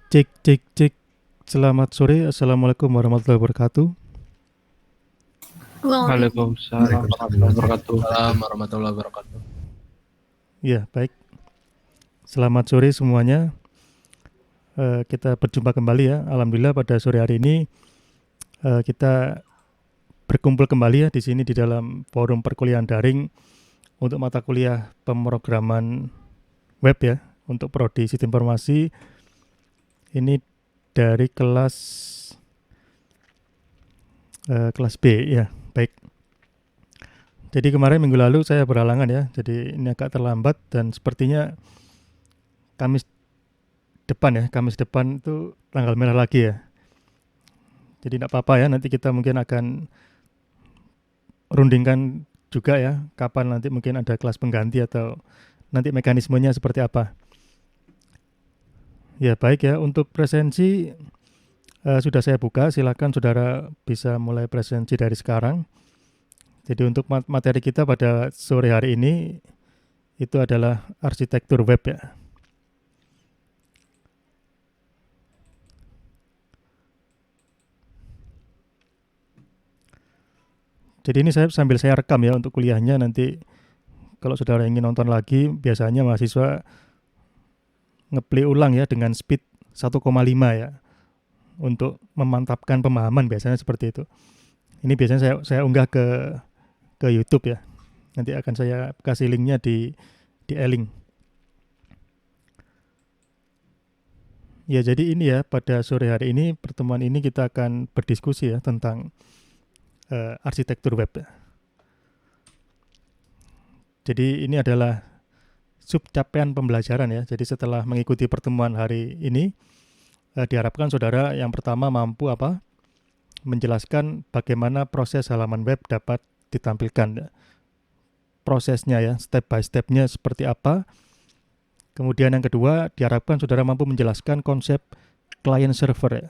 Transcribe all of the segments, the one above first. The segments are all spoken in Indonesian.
Cek, cek, cek. Selamat sore. Assalamualaikum warahmatullahi wabarakatuh. Waalaikumsalam warahmatullahi wabarakatuh. Waalaikumsalam warahmatullahi wabarakatuh. Ya, baik. Selamat sore semuanya. Kita berjumpa kembali ya. Alhamdulillah pada sore hari ini kita berkumpul kembali ya di sini di dalam forum perkuliahan daring untuk mata kuliah pemrograman web ya untuk prodi sistem informasi. Ini dari kelas B ya. Baik. Jadi kemarin minggu lalu saya berhalangan ya, jadi ini agak terlambat dan sepertinya Kamis Kamis depan itu tanggal merah lagi ya. Jadi tidak apa-apa ya, nanti kita mungkin akan rundingkan juga ya, kapan nanti mungkin ada kelas pengganti atau nanti mekanismenya seperti apa. Ya baik ya, untuk presensi sudah saya buka, silakan saudara bisa mulai presensi dari sekarang. Jadi untuk materi kita pada sore hari ini itu adalah arsitektur web ya. Jadi ini sambil saya rekam ya untuk kuliahnya, nanti kalau saudara ingin nonton lagi, biasanya mahasiswa ngeplay ulang ya dengan speed 1,5 ya untuk memantapkan pemahaman, biasanya seperti itu. Ini biasanya saya unggah ke YouTube ya. Nanti akan saya kasih linknya di e-link. Ya jadi ini ya, pada sore hari ini pertemuan ini kita akan berdiskusi ya tentang arsitektur web ya. Jadi ini adalah sub capaian pembelajaran ya. Jadi setelah mengikuti pertemuan hari ini, diharapkan saudara yang pertama mampu menjelaskan bagaimana proses halaman web dapat ditampilkan. Prosesnya ya, step by stepnya seperti apa. Kemudian yang kedua, diharapkan saudara mampu menjelaskan konsep client server ya,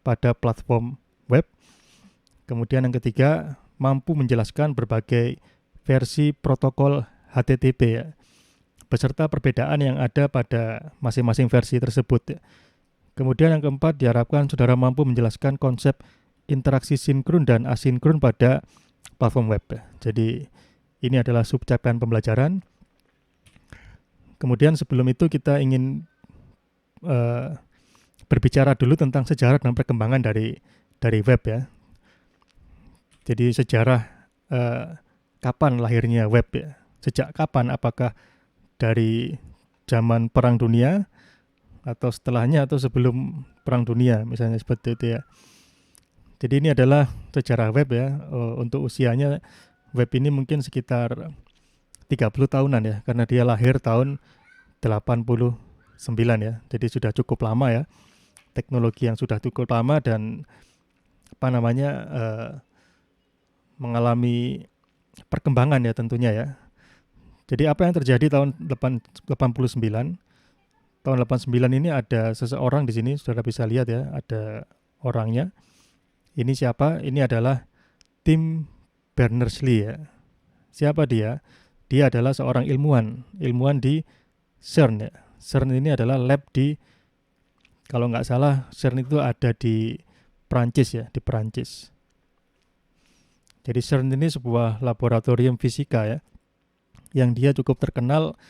pada platform web. Kemudian yang ketiga, mampu menjelaskan berbagai versi protokol HTTP ya, beserta perbedaan yang ada pada masing-masing versi tersebut ya. Kemudian yang keempat, diharapkan saudara mampu menjelaskan konsep interaksi sinkron dan asinkron pada platform web ya. Jadi ini adalah sub capaian pembelajaran. Kemudian sebelum itu kita ingin berbicara dulu tentang sejarah dan perkembangan dari web ya. Jadi sejarah kapan lahirnya web ya? Sejak kapan? Apakah dari zaman Perang Dunia atau setelahnya atau sebelum Perang Dunia misalnya seperti itu ya. Jadi ini adalah sejarah web ya. Untuk usianya web ini mungkin sekitar 30 tahunan ya, karena dia lahir tahun 89 ya. Jadi sudah cukup lama ya. Teknologi yang sudah cukup lama dan mengalami perkembangan ya tentunya ya. Jadi apa yang terjadi tahun 89? Tahun 89 ini ada seseorang di sini, saudara bisa lihat ya, ada orangnya. Ini siapa? Ini adalah Tim Berners-Lee ya. Siapa dia? Dia adalah seorang ilmuwan di CERN ya. CERN ini adalah lab kalau nggak salah CERN itu ada di Prancis ya, di Prancis. Jadi CERN ini sebuah laboratorium fisika ya, yang dia cukup terkenal.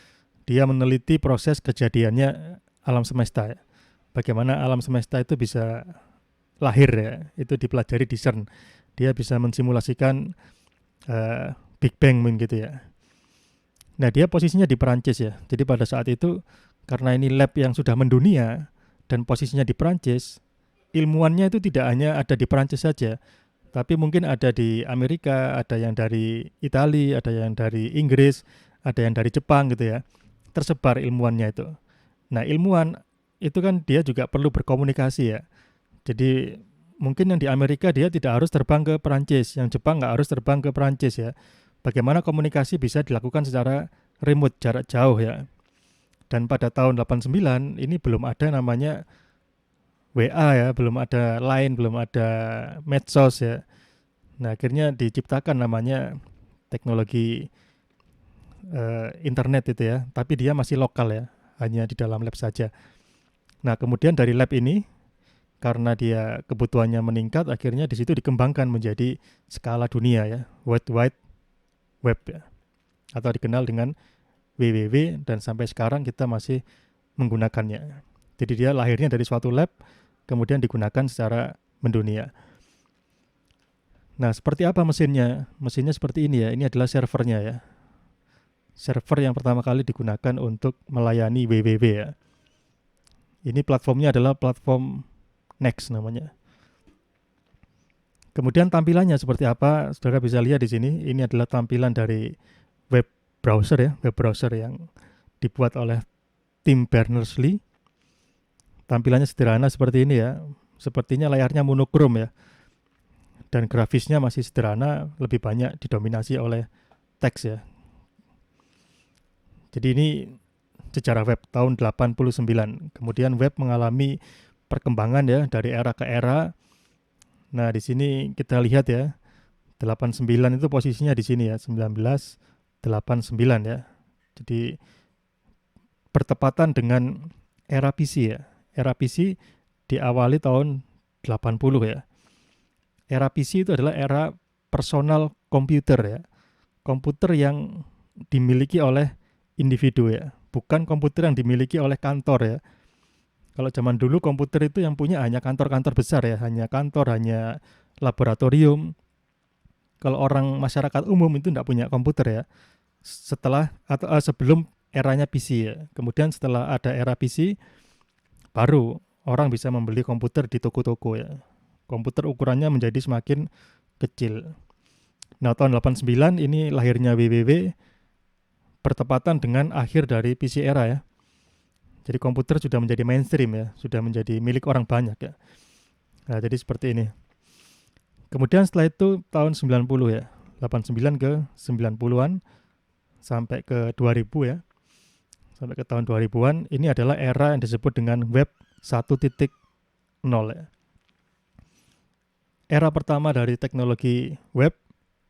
Dia meneliti proses kejadiannya alam semesta ya. Bagaimana alam semesta itu bisa lahir ya, itu dipelajari di CERN. Dia bisa mensimulasikan Big Bang gitu ya. Nah dia posisinya di Perancis ya. Jadi pada saat itu karena ini lab yang sudah mendunia dan posisinya di Perancis, ilmuwannya itu tidak hanya ada di Perancis saja, tapi mungkin ada di Amerika, ada yang dari Italia, ada yang dari Inggris, ada yang dari Jepang gitu ya. Tersebar ilmuwannya itu. Nah ilmuwan itu kan dia juga perlu berkomunikasi ya. Jadi mungkin yang di Amerika dia tidak harus terbang ke Perancis, yang Jepang nggak harus terbang ke Perancis ya. Bagaimana komunikasi bisa dilakukan secara remote, jarak jauh ya. Dan pada tahun 89 ini belum ada namanya WA ya, belum ada Line, belum ada medsos ya. Nah akhirnya diciptakan namanya teknologi internet itu ya, tapi dia masih lokal ya, hanya di dalam lab saja. Nah, kemudian dari lab ini karena dia kebutuhannya meningkat, akhirnya di situ dikembangkan menjadi skala dunia ya, World Wide Web ya, atau dikenal dengan WWW, dan sampai sekarang kita masih menggunakannya. Jadi dia lahirnya dari suatu lab, kemudian digunakan secara mendunia. Nah, seperti apa mesinnya? Mesinnya seperti ini ya, ini adalah servernya ya. Server yang pertama kali digunakan untuk melayani WWW ya. Ini platformnya adalah platform Next namanya. Kemudian tampilannya seperti apa? Saudara bisa lihat di sini. Ini adalah tampilan dari web browser ya, web browser yang dibuat oleh Tim Berners-Lee. Tampilannya sederhana seperti ini ya. Sepertinya layarnya monokrom ya. Dan grafisnya masih sederhana, lebih banyak didominasi oleh teks ya. Jadi ini sejarah web tahun 89. Kemudian web mengalami perkembangan ya dari era ke era. Nah, di sini kita lihat ya, 89 itu posisinya di sini ya, 1989 ya. Jadi bertepatan dengan era PC ya. Era PC diawali tahun 80 ya. Era PC itu adalah era personal komputer ya. Komputer yang dimiliki oleh individu ya, bukan komputer yang dimiliki oleh kantor ya. Kalau zaman dulu komputer itu yang punya hanya kantor-kantor besar ya, hanya kantor, hanya laboratorium. Kalau orang masyarakat umum itu tidak punya komputer ya. Setelah atau sebelum eranya PC ya. Kemudian setelah ada era PC, baru orang bisa membeli komputer di toko-toko ya. Komputer ukurannya menjadi semakin kecil. Nah, tahun 89 ini lahirnya WWW, bertepatan dengan akhir dari PC era ya. Jadi komputer sudah menjadi mainstream ya, sudah menjadi milik orang banyak ya. Nah, jadi seperti ini. Kemudian setelah itu tahun 90 ya, 89 ke 90-an sampai ke 2000 ya. Sampai ke tahun 2000-an, ini adalah era yang disebut dengan web 1.0 ya. Era pertama dari teknologi web,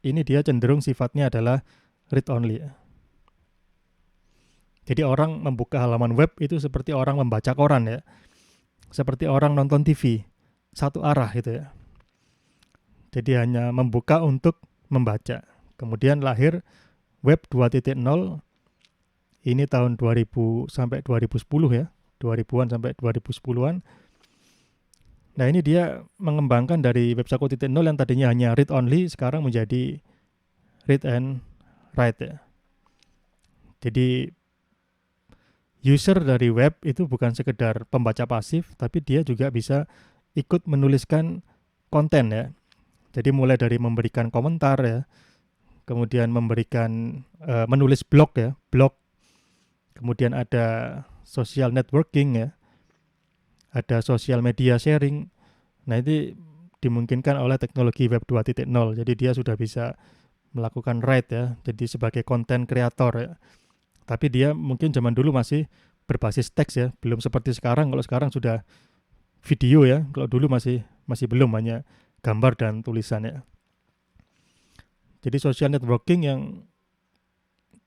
ini dia cenderung sifatnya adalah read only ya. Jadi orang membuka halaman web itu seperti orang membaca koran ya. Seperti orang nonton TV, satu arah gitu ya. Jadi hanya membuka untuk membaca. Kemudian lahir web 2.0, ini tahun 2000 sampai 2010 ya. 2000-an sampai 2010-an. Nah, ini dia mengembangkan dari web 1.0 yang tadinya hanya read only, sekarang menjadi read and write ya. Jadi user dari web itu bukan sekedar pembaca pasif, tapi dia juga bisa ikut menuliskan konten ya. Jadi mulai dari memberikan komentar ya, kemudian memberikan menulis blog ya, blog. Kemudian ada social networking ya, ada social media sharing. Nah, ini dimungkinkan oleh teknologi web 2.0. Jadi dia sudah bisa melakukan write ya, jadi sebagai konten kreator ya. Tapi dia mungkin zaman dulu masih berbasis teks ya, belum seperti sekarang. Kalau sekarang sudah video ya, kalau dulu masih belum, hanya gambar dan tulisan ya. Jadi social networking yang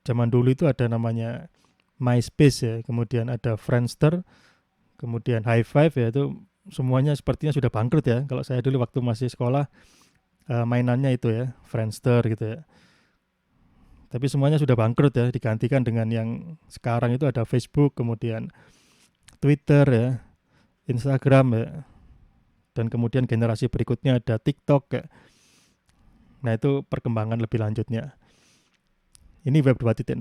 zaman dulu itu ada namanya MySpace ya, kemudian ada Friendster, kemudian High Five ya, itu semuanya sepertinya sudah bangkrut ya. Kalau saya dulu waktu masih sekolah mainannya itu ya, Friendster gitu ya. Tapi semuanya sudah bangkrut ya, digantikan dengan yang sekarang itu ada Facebook, kemudian Twitter ya, Instagram ya, dan kemudian generasi berikutnya ada TikTok ya. Nah, itu perkembangan lebih lanjutnya. Ini web 2.0.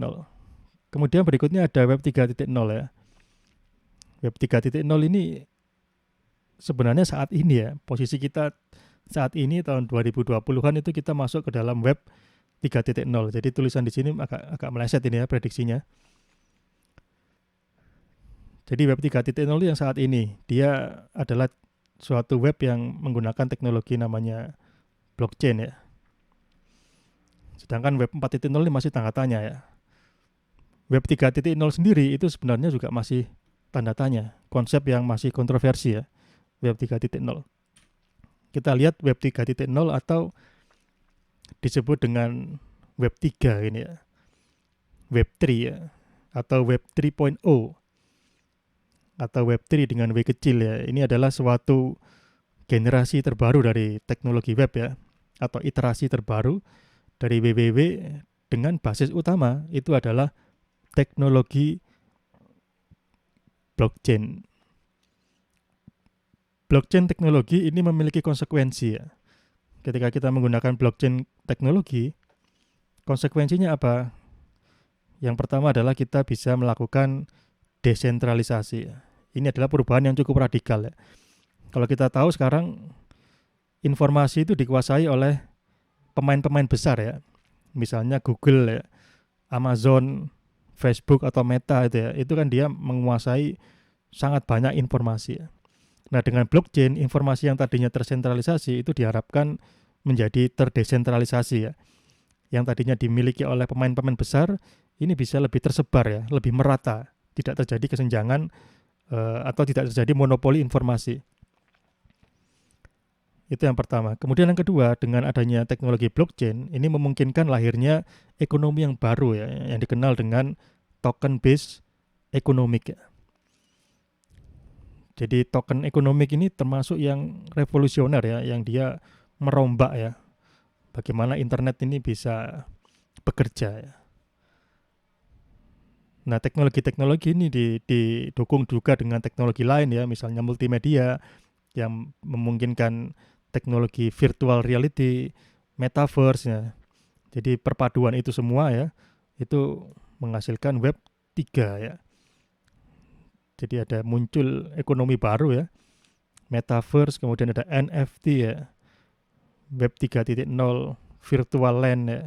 Kemudian berikutnya ada web 3.0 ya. Web 3.0 ini sebenarnya saat ini ya, posisi kita saat ini tahun 2020-an itu kita masuk ke dalam web 3.0. Jadi tulisan di sini agak meleset ini ya prediksinya. Jadi web 3.0 yang saat ini, dia adalah suatu web yang menggunakan teknologi namanya blockchain ya. Sedangkan web 4.0 ini masih tanda tanya ya. Web 3.0 sendiri itu sebenarnya juga masih tanda tanya, konsep yang masih kontroversi ya, web 3.0. Kita lihat web 3.0 atau disebut dengan web 3 ini ya. Web 3 ya, atau web 3.0. atau Web3 dengan W kecil ya. Ini adalah suatu generasi terbaru dari teknologi web ya, atau iterasi terbaru dari WWW dengan basis utama itu adalah teknologi blockchain. Blockchain teknologi ini memiliki konsekuensi ya. Ketika kita menggunakan blockchain teknologi, konsekuensinya apa? Yang pertama adalah kita bisa melakukan desentralisasi. Ini adalah perubahan yang cukup radikal ya. Kalau kita tahu sekarang informasi itu dikuasai oleh pemain-pemain besar ya. Misalnya Google ya, Amazon, Facebook atau Meta itu ya. Itu kan dia menguasai sangat banyak informasi ya. Nah, dengan blockchain, informasi yang tadinya tersentralisasi itu diharapkan menjadi terdesentralisasi ya. Yang tadinya dimiliki oleh pemain-pemain besar, ini bisa lebih tersebar ya, lebih merata. Tidak terjadi kesenjangan atau tidak terjadi monopoli informasi. Itu yang pertama. Kemudian yang kedua, dengan adanya teknologi blockchain, ini memungkinkan lahirnya ekonomi yang baru ya, yang dikenal dengan token based economic ya. Jadi token ekonomik ini termasuk yang revolusioner ya, yang dia merombak ya, bagaimana internet ini bisa bekerja ya. Nah, teknologi-teknologi ini didukung juga dengan teknologi lain ya, misalnya multimedia yang memungkinkan teknologi virtual reality, metaverse ya. Jadi perpaduan itu semua ya, itu menghasilkan web 3 ya. Jadi ada muncul ekonomi baru ya, metaverse, kemudian ada NFT ya, web 3.0, virtual land ya,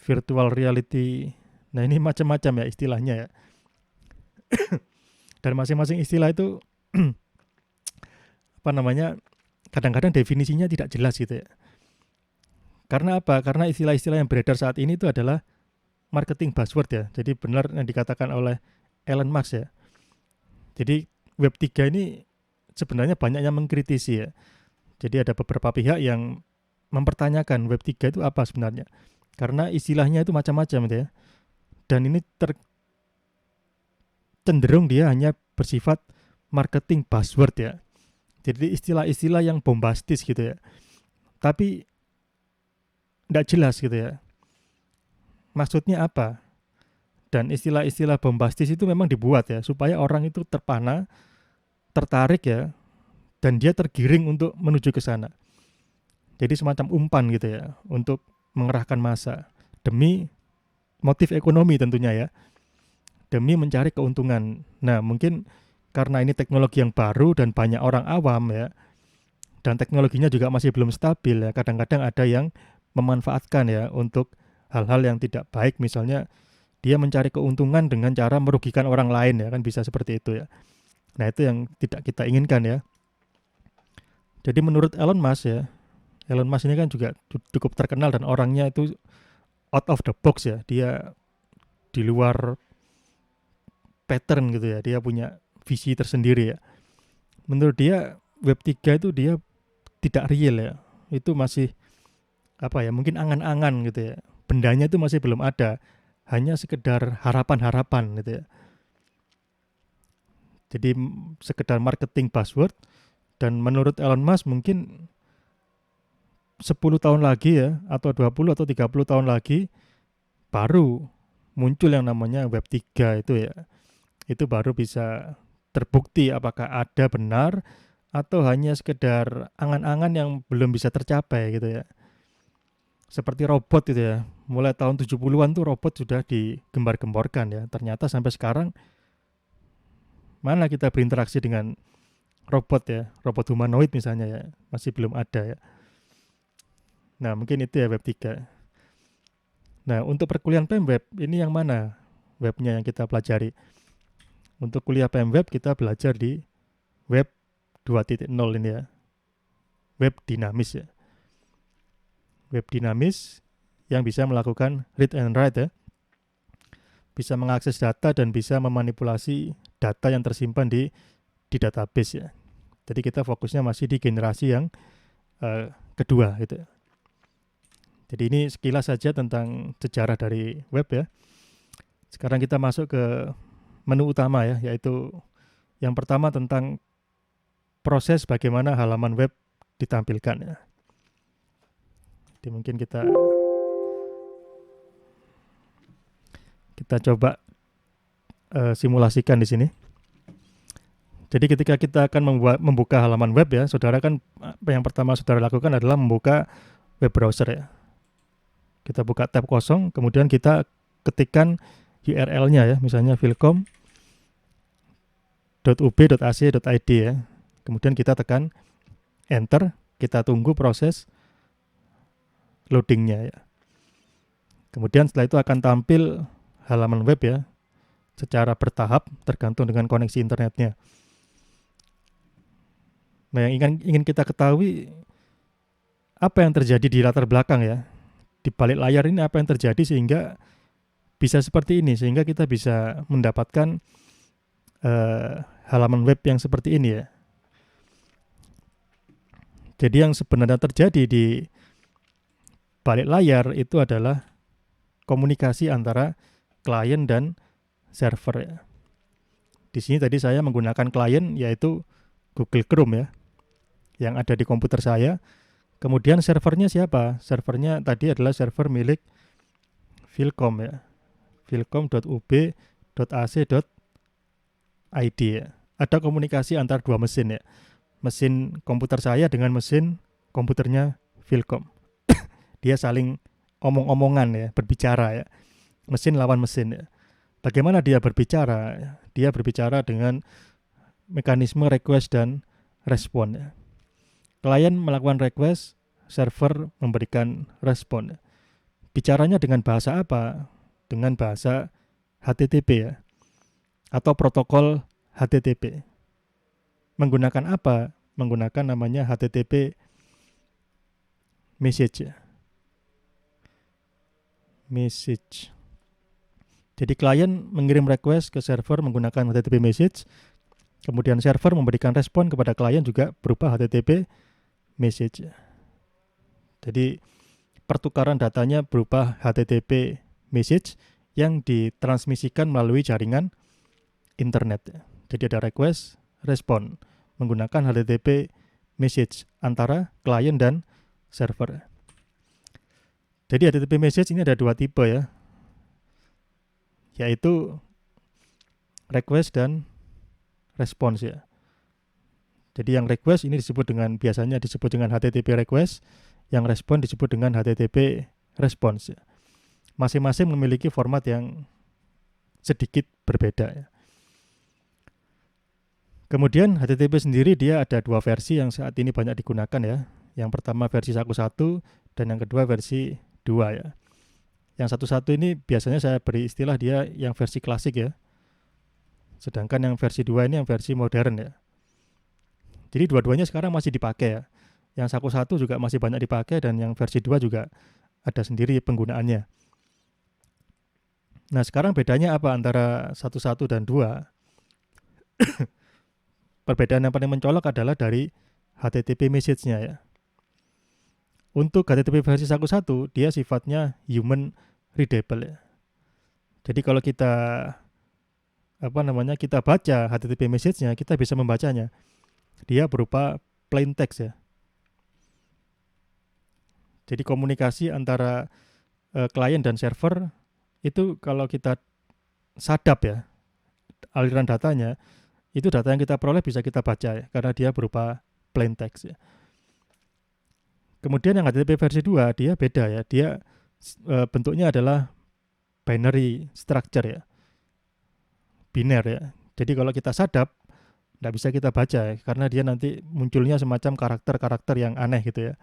virtual reality. Nah, ini macam-macam ya istilahnya ya. Dan masing-masing istilah itu apa namanya? Kadang-kadang definisinya tidak jelas gitu ya. Karena apa? Karena istilah-istilah yang beredar saat ini itu adalah marketing buzzword ya. Jadi benar yang dikatakan oleh Elon Musk ya. Jadi web 3 ini sebenarnya banyak yang mengkritisi ya. Jadi ada beberapa pihak yang mempertanyakan web 3 itu apa sebenarnya. Karena istilahnya itu macam-macam gitu ya. Dan ini cenderung dia hanya bersifat marketing buzzword ya. Jadi istilah-istilah yang bombastis gitu ya. Tapi tidak jelas gitu ya. Maksudnya apa? Dan istilah-istilah bombastis itu memang dibuat ya supaya orang itu terpana, tertarik ya, dan dia tergiring untuk menuju ke sana. Jadi semacam umpan gitu ya untuk mengerahkan massa demi motif ekonomi tentunya ya, demi mencari keuntungan. Nah, mungkin karena ini teknologi yang baru dan banyak orang awam ya, dan teknologinya juga masih belum stabil ya, kadang-kadang ada yang memanfaatkan ya untuk hal-hal yang tidak baik, misalnya dia mencari keuntungan dengan cara merugikan orang lain ya, kan bisa seperti itu ya. Nah, itu yang tidak kita inginkan ya. Jadi menurut Elon Musk ya, Elon Musk ini kan juga cukup terkenal dan orangnya itu out of the box ya. Dia di luar pattern gitu ya. Dia punya visi tersendiri ya. Menurut dia web 3 itu dia tidak real ya. Itu masih apa ya? Mungkin angan-angan gitu ya. Bendanya itu masih belum ada. Hanya sekedar harapan-harapan gitu ya. Jadi sekedar marketing buzzword, dan menurut Elon Musk mungkin 10 tahun lagi ya, atau 20 atau 30 tahun lagi baru muncul yang namanya web 3 itu ya. Itu baru bisa terbukti apakah ada benar atau hanya sekedar angan-angan yang belum bisa tercapai gitu ya. Seperti robot gitu ya. Mulai tahun 70-an tuh robot sudah digembar-gemborkan ya. Ternyata sampai sekarang mana kita berinteraksi dengan robot ya, robot humanoid misalnya ya, masih belum ada ya. Nah, mungkin itu ya web 3. Nah, untuk perkuliahan PMWeb, ini yang mana webnya yang kita pelajari? Untuk kuliah PMWeb kita belajar di web 2.0 ini ya. Web dinamis ya. Web dinamis yang bisa melakukan read and write ya. Bisa mengakses data dan bisa memanipulasi data yang tersimpan di database ya. Jadi kita fokusnya masih di generasi yang kedua gitu. Jadi ini sekilas saja tentang sejarah dari web ya. Sekarang kita masuk ke menu utama ya, yaitu Yang pertama tentang proses bagaimana halaman web ditampilkan ya. Jadi mungkin kita coba simulasikan di sini. Jadi ketika kita akan membuka halaman web ya, saudara kan yang pertama saudara lakukan adalah membuka web browser ya. Kita buka tab kosong, kemudian kita ketikkan URL-nya ya, misalnya filcom.ub.ac.id ya. Kemudian kita tekan enter, kita tunggu proses loadingnya ya. Kemudian setelah itu akan tampil halaman web ya, secara bertahap tergantung dengan koneksi internetnya. Nah, yang ingin kita ketahui apa yang terjadi di latar belakang ya, di balik layar ini apa yang terjadi sehingga bisa seperti ini, sehingga kita bisa mendapatkan halaman web yang seperti ini ya. Jadi yang sebenarnya terjadi di balik layar itu adalah komunikasi antara klien dan server ya. Di sini tadi saya menggunakan klien yaitu Google Chrome ya, yang ada di komputer saya. Kemudian servernya siapa? Servernya tadi adalah server milik Filcom ya, filcom.ub.ac.id ya. Ada komunikasi antar dua mesin ya, mesin komputer saya dengan mesin komputernya Filcom. Dia saling omong-omongan ya, berbicara ya, mesin lawan mesin ya. Bagaimana dia berbicara? Dia berbicara dengan mekanisme request dan respon ya. Klien melakukan request, server memberikan respon. Bicaranya dengan bahasa apa? Dengan bahasa HTTP ya, atau protokol HTTP. Menggunakan apa? Menggunakan namanya HTTP message ya. Message. Jadi klien mengirim request ke server menggunakan HTTP message, kemudian server memberikan respon kepada klien juga berupa HTTP message. Jadi pertukaran datanya berupa HTTP message yang ditransmisikan melalui jaringan internet. Jadi ada request, respon menggunakan HTTP message antara klien dan server. Jadi HTTP message ini ada dua tipe ya, yaitu request dan response ya. Jadi yang request ini biasanya disebut dengan HTTP request, yang respon disebut dengan HTTP response ya. Masing-masing memiliki format yang sedikit berbeda ya. Kemudian HTTP sendiri dia ada dua versi yang saat ini banyak digunakan ya. Yang pertama versi 1.1 dan yang kedua versi 2 ya. Yang 1.1 ini biasanya saya beri istilah dia yang versi klasik ya. Sedangkan yang versi 2 ini yang versi modern ya. Jadi dua-duanya sekarang masih dipakai ya. Yang 1.1 juga masih banyak dipakai dan yang versi 2 juga ada sendiri penggunaannya. Nah, sekarang bedanya apa antara 1.1 dan 2? Perbedaan yang paling mencolok adalah dari HTTP message-nya ya. Untuk HTTP versi 1.1 dia sifatnya human readable ya. Jadi kalau kita kita baca HTTP message-nya, kita bisa membacanya. Dia berupa plain text ya. Jadi komunikasi antara klien dan server itu kalau kita sadap ya aliran datanya, itu data yang kita peroleh bisa kita baca ya, karena dia berupa plain text ya. Kemudian yang HTTP versi 2 dia beda ya, dia bentuknya adalah binary structure ya, biner ya. Jadi kalau kita sadap nggak bisa kita baca ya, karena dia nanti munculnya semacam karakter-karakter yang aneh gitu ya.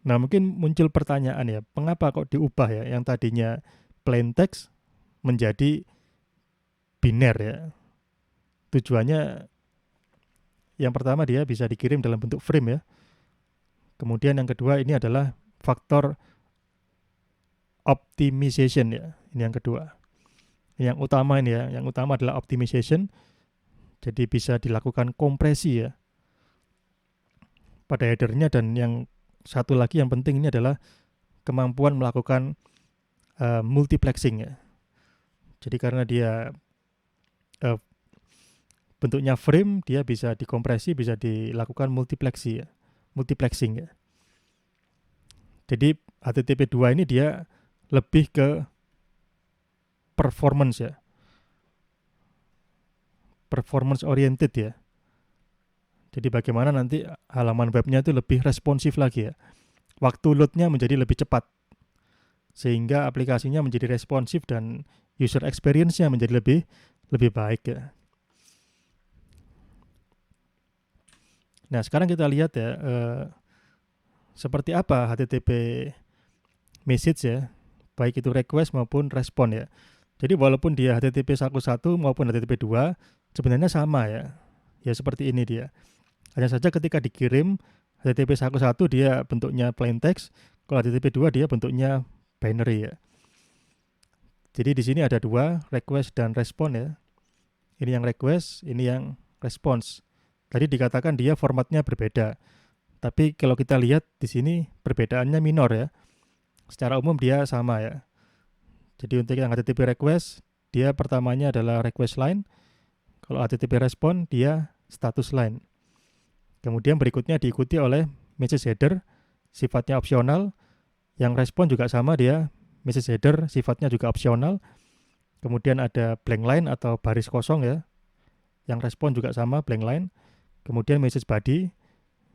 Nah mungkin muncul pertanyaan ya, mengapa kok diubah ya yang tadinya plain text menjadi biner ya. Tujuannya yang pertama dia bisa dikirim dalam bentuk frame ya. Kemudian yang kedua ini adalah faktor optimization ya. Ini yang kedua. Yang utama ini ya, yang utama adalah optimization. Jadi bisa dilakukan kompresi ya pada headernya, dan yang satu lagi yang penting ini adalah kemampuan melakukan multiplexing ya. Jadi karena dia bentuknya frame, dia bisa dikompresi, bisa dilakukan multiplexing ya. Jadi HTTP 2 ini dia lebih ke performance ya, performance oriented ya. Jadi bagaimana nanti halaman webnya itu lebih responsif lagi ya, waktu loadnya menjadi lebih cepat, sehingga aplikasinya menjadi responsif dan user experience-nya menjadi lebih baik ya. Nah sekarang kita lihat ya, seperti apa HTTP message ya, baik itu request maupun respon ya. Jadi walaupun dia HTTP 1.1 maupun HTTP 2 sebenarnya sama ya. Ya seperti ini dia. Hanya saja ketika dikirim HTTP 1.1 dia bentuknya plain text, kalau HTTP 2 dia bentuknya binary ya. Jadi di sini ada dua, request dan respon ya. Ini yang request, ini yang response. Tadi dikatakan dia formatnya berbeda. Tapi kalau kita lihat di sini perbedaannya minor ya. Secara umum dia sama ya. Jadi untuk yang HTTP request, dia pertamanya adalah request line. Kalau HTTP respon, dia status line. Kemudian berikutnya diikuti oleh message header, sifatnya opsional. Yang respon juga sama, dia message header, sifatnya juga opsional. Kemudian ada blank line atau baris kosong ya. Yang respon juga sama, blank line. Kemudian message body,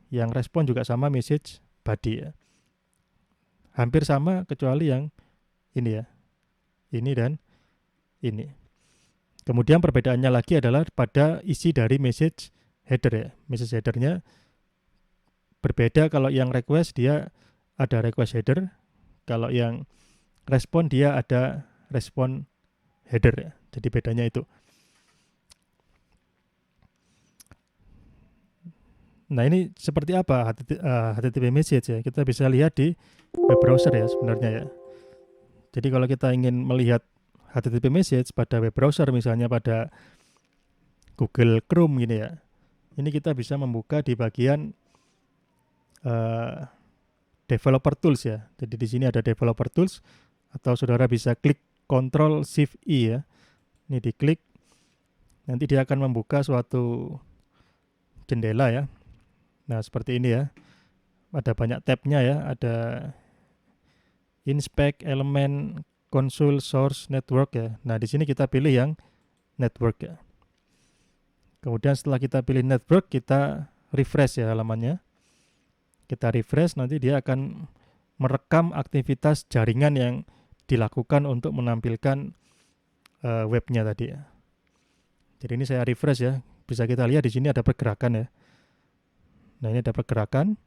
yang respon juga sama, message body ya. Hampir sama kecuali yang ini ya. Ini dan ini. Kemudian perbedaannya lagi adalah pada isi dari message header ya. Message headernya berbeda, kalau yang request dia ada request header, kalau yang respon dia ada respon header ya. Jadi bedanya itu. Nah ini seperti apa HTTP message ya. Kita bisa lihat di web browser ya sebenarnya ya. Jadi kalau kita ingin melihat HTTP message pada web browser, misalnya pada Google Chrome gini ya, ini kita bisa membuka di bagian developer tools ya. Jadi di sini ada developer tools, atau saudara bisa klik Ctrl Shift I ya. Ini diklik, nanti dia akan membuka suatu jendela ya. Nah seperti ini ya. Ada banyak tabnya ya. Ada inspect, element, console, source, network ya. Nah di sini kita pilih yang network ya. Kemudian setelah kita pilih network, kita refresh ya halamannya. Kita refresh, nanti dia akan merekam aktivitas jaringan yang dilakukan untuk menampilkan webnya tadi ya. Jadi ini saya refresh ya. Bisa kita lihat di sini ada pergerakan ya. Nah ini ada pergerakan.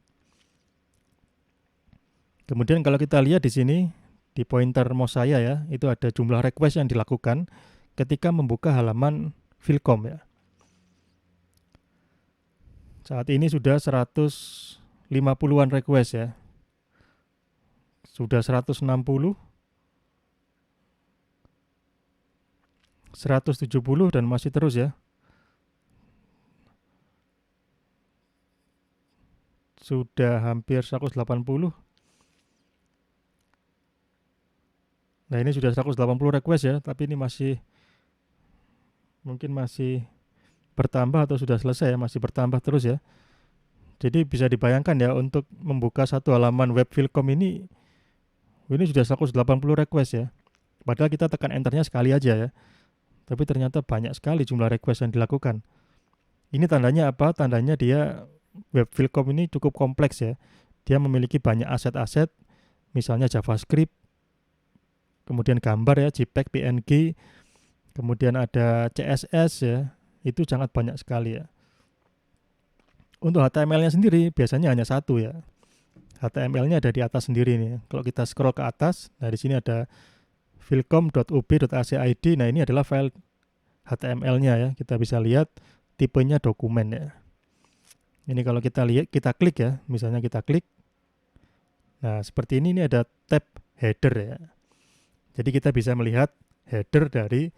Kemudian kalau kita lihat di sini di pointer mouse saya ya, itu ada jumlah request yang dilakukan ketika membuka halaman Philcom ya. Saat ini sudah 150-an request ya. Sudah 160, 170 dan masih terus ya. Sudah hampir 180. Nah ini sudah 180 request ya, tapi ini mungkin masih bertambah atau sudah selesai ya, masih bertambah terus ya. Jadi bisa dibayangkan ya, untuk membuka satu halaman web Philcom ini sudah 180 request ya. Padahal kita tekan enternya sekali aja ya. Tapi ternyata banyak sekali jumlah request yang dilakukan. Ini tandanya apa? Tandanya dia web Philcom ini cukup kompleks ya. Dia memiliki banyak aset-aset, misalnya JavaScript, kemudian gambar ya, JPEG, PNG, kemudian ada CSS ya, itu sangat banyak sekali ya. Untuk HTML-nya sendiri biasanya hanya satu ya. HTML-nya ada di atas sendiri nih. Kalau kita scroll ke atas, nah di sini ada philcom.ub.acid. Nah ini adalah file HTML-nya ya. Kita bisa lihat tipenya dokumen ya. Ini kalau kita lihat, kita klik ya, misalnya kita klik. Nah seperti ini ada tab header ya. Jadi kita bisa melihat header dari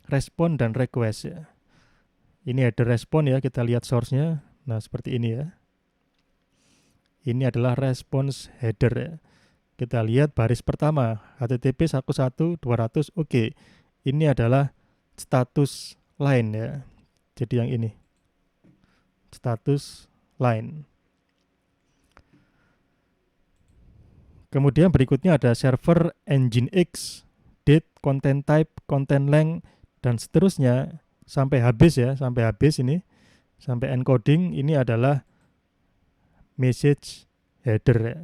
respon dan request ya. Ini header respon ya, kita lihat source-nya. Nah seperti ini ya. Ini adalah response header ya. Kita lihat baris pertama, HTTP 11200, oke. Ini adalah status line ya. Jadi yang ini status line. Kemudian berikutnya ada server Nginx, date, content type, content length, dan seterusnya sampai habis ya, sampai habis ini, sampai encoding. Ini adalah message header ya.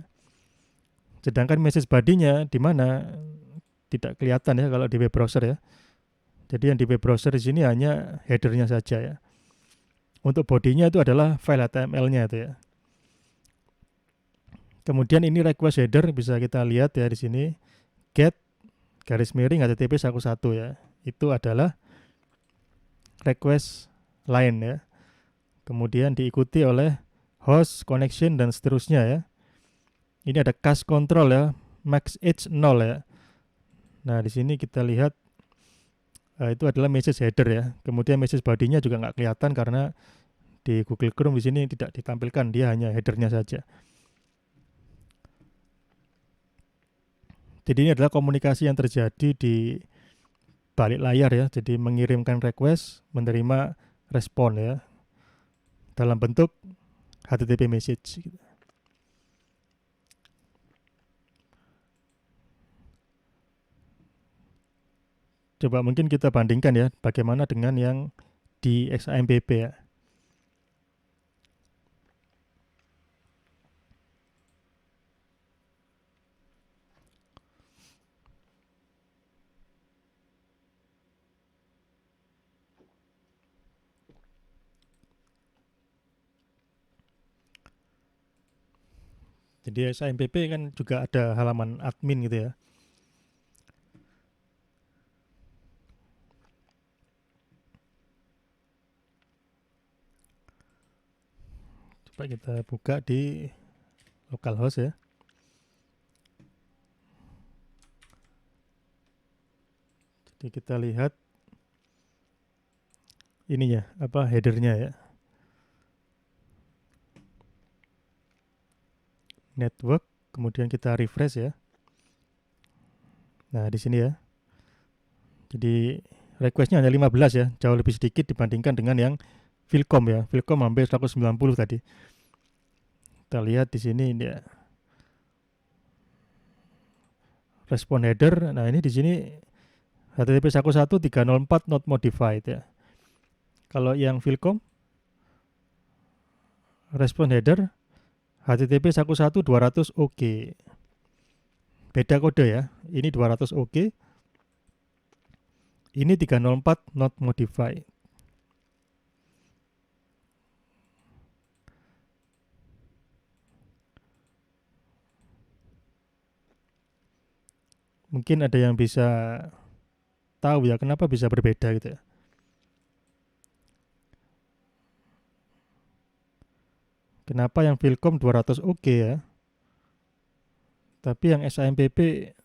Sedangkan message body-nya di mana tidak kelihatan ya kalau di web browser ya. Jadi yang di web browser di sini hanya headernya saja ya. Untuk bodinya itu adalah file HTML-nya itu ya. Kemudian ini request header bisa kita lihat ya di sini, get garis miring HTTP 11 ya. Itu adalah request line ya. Kemudian diikuti oleh host, connection, dan seterusnya ya. Ini ada cache control ya, max age 0 ya. Nah di sini kita lihat itu adalah message header ya. Kemudian message body-nya juga nggak kelihatan karena di Google Chrome di sini tidak ditampilkan, dia hanya headernya saja. Jadi ini adalah komunikasi yang terjadi di balik layar ya. Jadi mengirimkan request, menerima respon ya dalam bentuk HTTP message. Coba mungkin kita bandingkan ya, bagaimana dengan yang di XAMPP ya. Jadi XAMPP kan juga ada halaman admin gitu ya. Coba kita buka di localhost ya. Jadi kita lihat ininya, apa headernya ya. Network, kemudian kita refresh ya. Nah, di sini ya. Jadi requestnya hanya 15 ya, jauh lebih sedikit dibandingkan dengan yang Vilcom ya. Vilcom hampir 190 tadi. Kita lihat di sini dia respon header. Nah, ini di sini HTTP 11304 not modified ya. Kalau yang Vilcom respon header HTTP 11200 OK. Beda kode ya. Ini 200 OK. Ini 304 not modified. Mungkin ada yang bisa tahu ya kenapa bisa berbeda gitu ya. Kenapa yang Vilcom 200 OK ya. Tapi yang SAMPP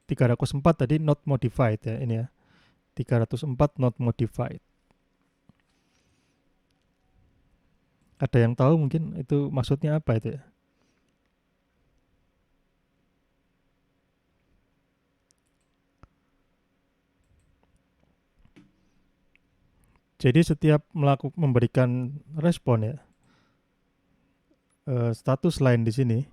304 tadi not modified ya ini ya. 304 not modified. Ada yang tahu mungkin itu maksudnya apa itu ya? Jadi setiap memberikan respon ya, status line di sini,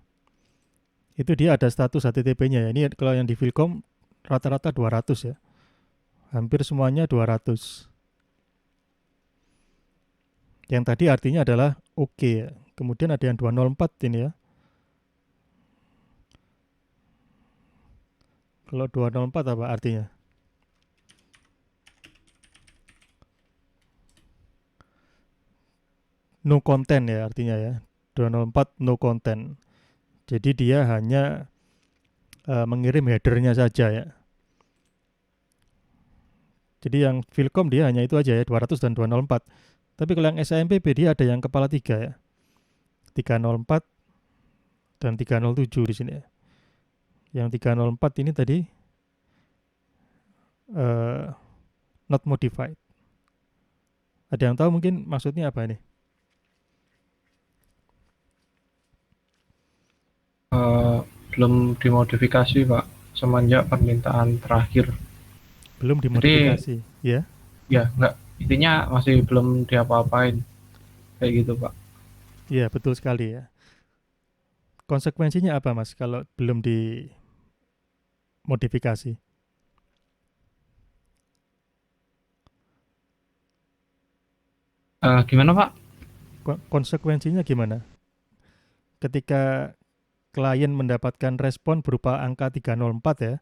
itu dia ada status HTTP-nya ya. Ini kalau yang di Vilcom rata-rata 200 ya. Hampir semuanya 200. Yang tadi artinya adalah oke ya. Kemudian ada yang 204 ini ya. Kalau 204 apa artinya? No content ya artinya ya. 204 no content. Jadi dia hanya mengirim headernya saja ya. Jadi yang Vilcom dia hanya itu aja ya, 200 dan 204. Tapi kalau yang SAMPP dia ada yang kepala 3 ya. 304 dan 307 di sini ya. Yang 304 ini tadi not modified. Ada yang tahu mungkin maksudnya apa ini? Belum dimodifikasi Pak, semenjak permintaan terakhir. Belum dimodifikasi, ya? Ya intinya masih belum diapa-apain kayak gitu Pak. Iya, betul sekali ya. Konsekuensinya apa Mas kalau belum dimodifikasi? Gimana Pak? Konsekuensinya gimana? Ketika klien mendapatkan respon berupa angka 304 ya,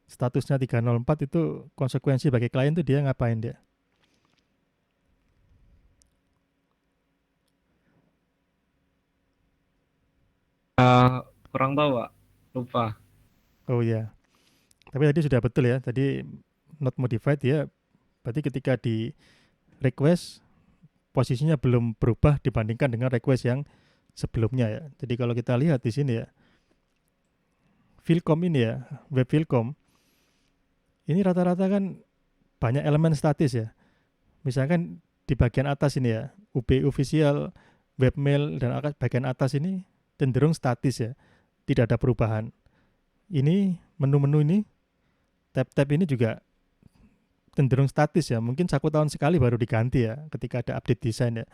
statusnya 304 itu konsekuensi bagi klien itu dia ngapain dia? Kurang tahu Pak, lupa. Oh iya, tapi tadi sudah betul ya, tadi not modified ya, berarti ketika di request posisinya belum berubah dibandingkan dengan request yang sebelumnya ya. Jadi kalau kita lihat di sini ya, Filcom ini ya, web Filcom, ini rata-rata kan banyak elemen statis ya. Misalkan di bagian atas ini ya, UB official, webmail, dan bagian atas ini cenderung statis ya, tidak ada perubahan. Ini menu-menu ini, tab-tab ini juga cenderung statis ya, mungkin 1 tahun sekali baru diganti ya, ketika ada update desain ya.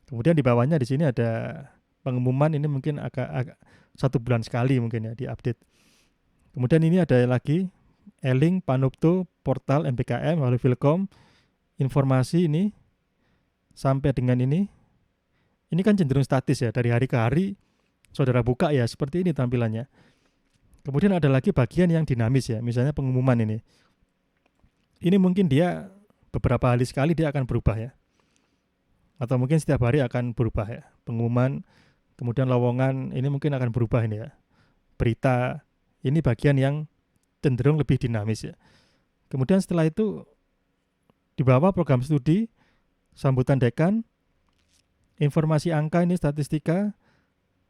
Kemudian di bawahnya di sini ada pengumuman ini mungkin agak 1 bulan sekali mungkin ya diupdate. Kemudian ini ada lagi e-link, Panupto, portal MPKM, lalu Filkom, informasi ini sampai dengan ini kan cenderung statis ya dari hari ke hari. Saudara buka ya seperti ini tampilannya. Kemudian ada lagi bagian yang dinamis ya, misalnya pengumuman ini. Ini mungkin dia beberapa hari sekali dia akan berubah ya, atau mungkin setiap hari akan berubah ya. Pengumuman, kemudian lowongan ini mungkin akan berubah ini ya. Berita ini bagian yang cenderung lebih dinamis ya. Kemudian setelah itu di bawah program studi, sambutan dekan, informasi angka ini statistika,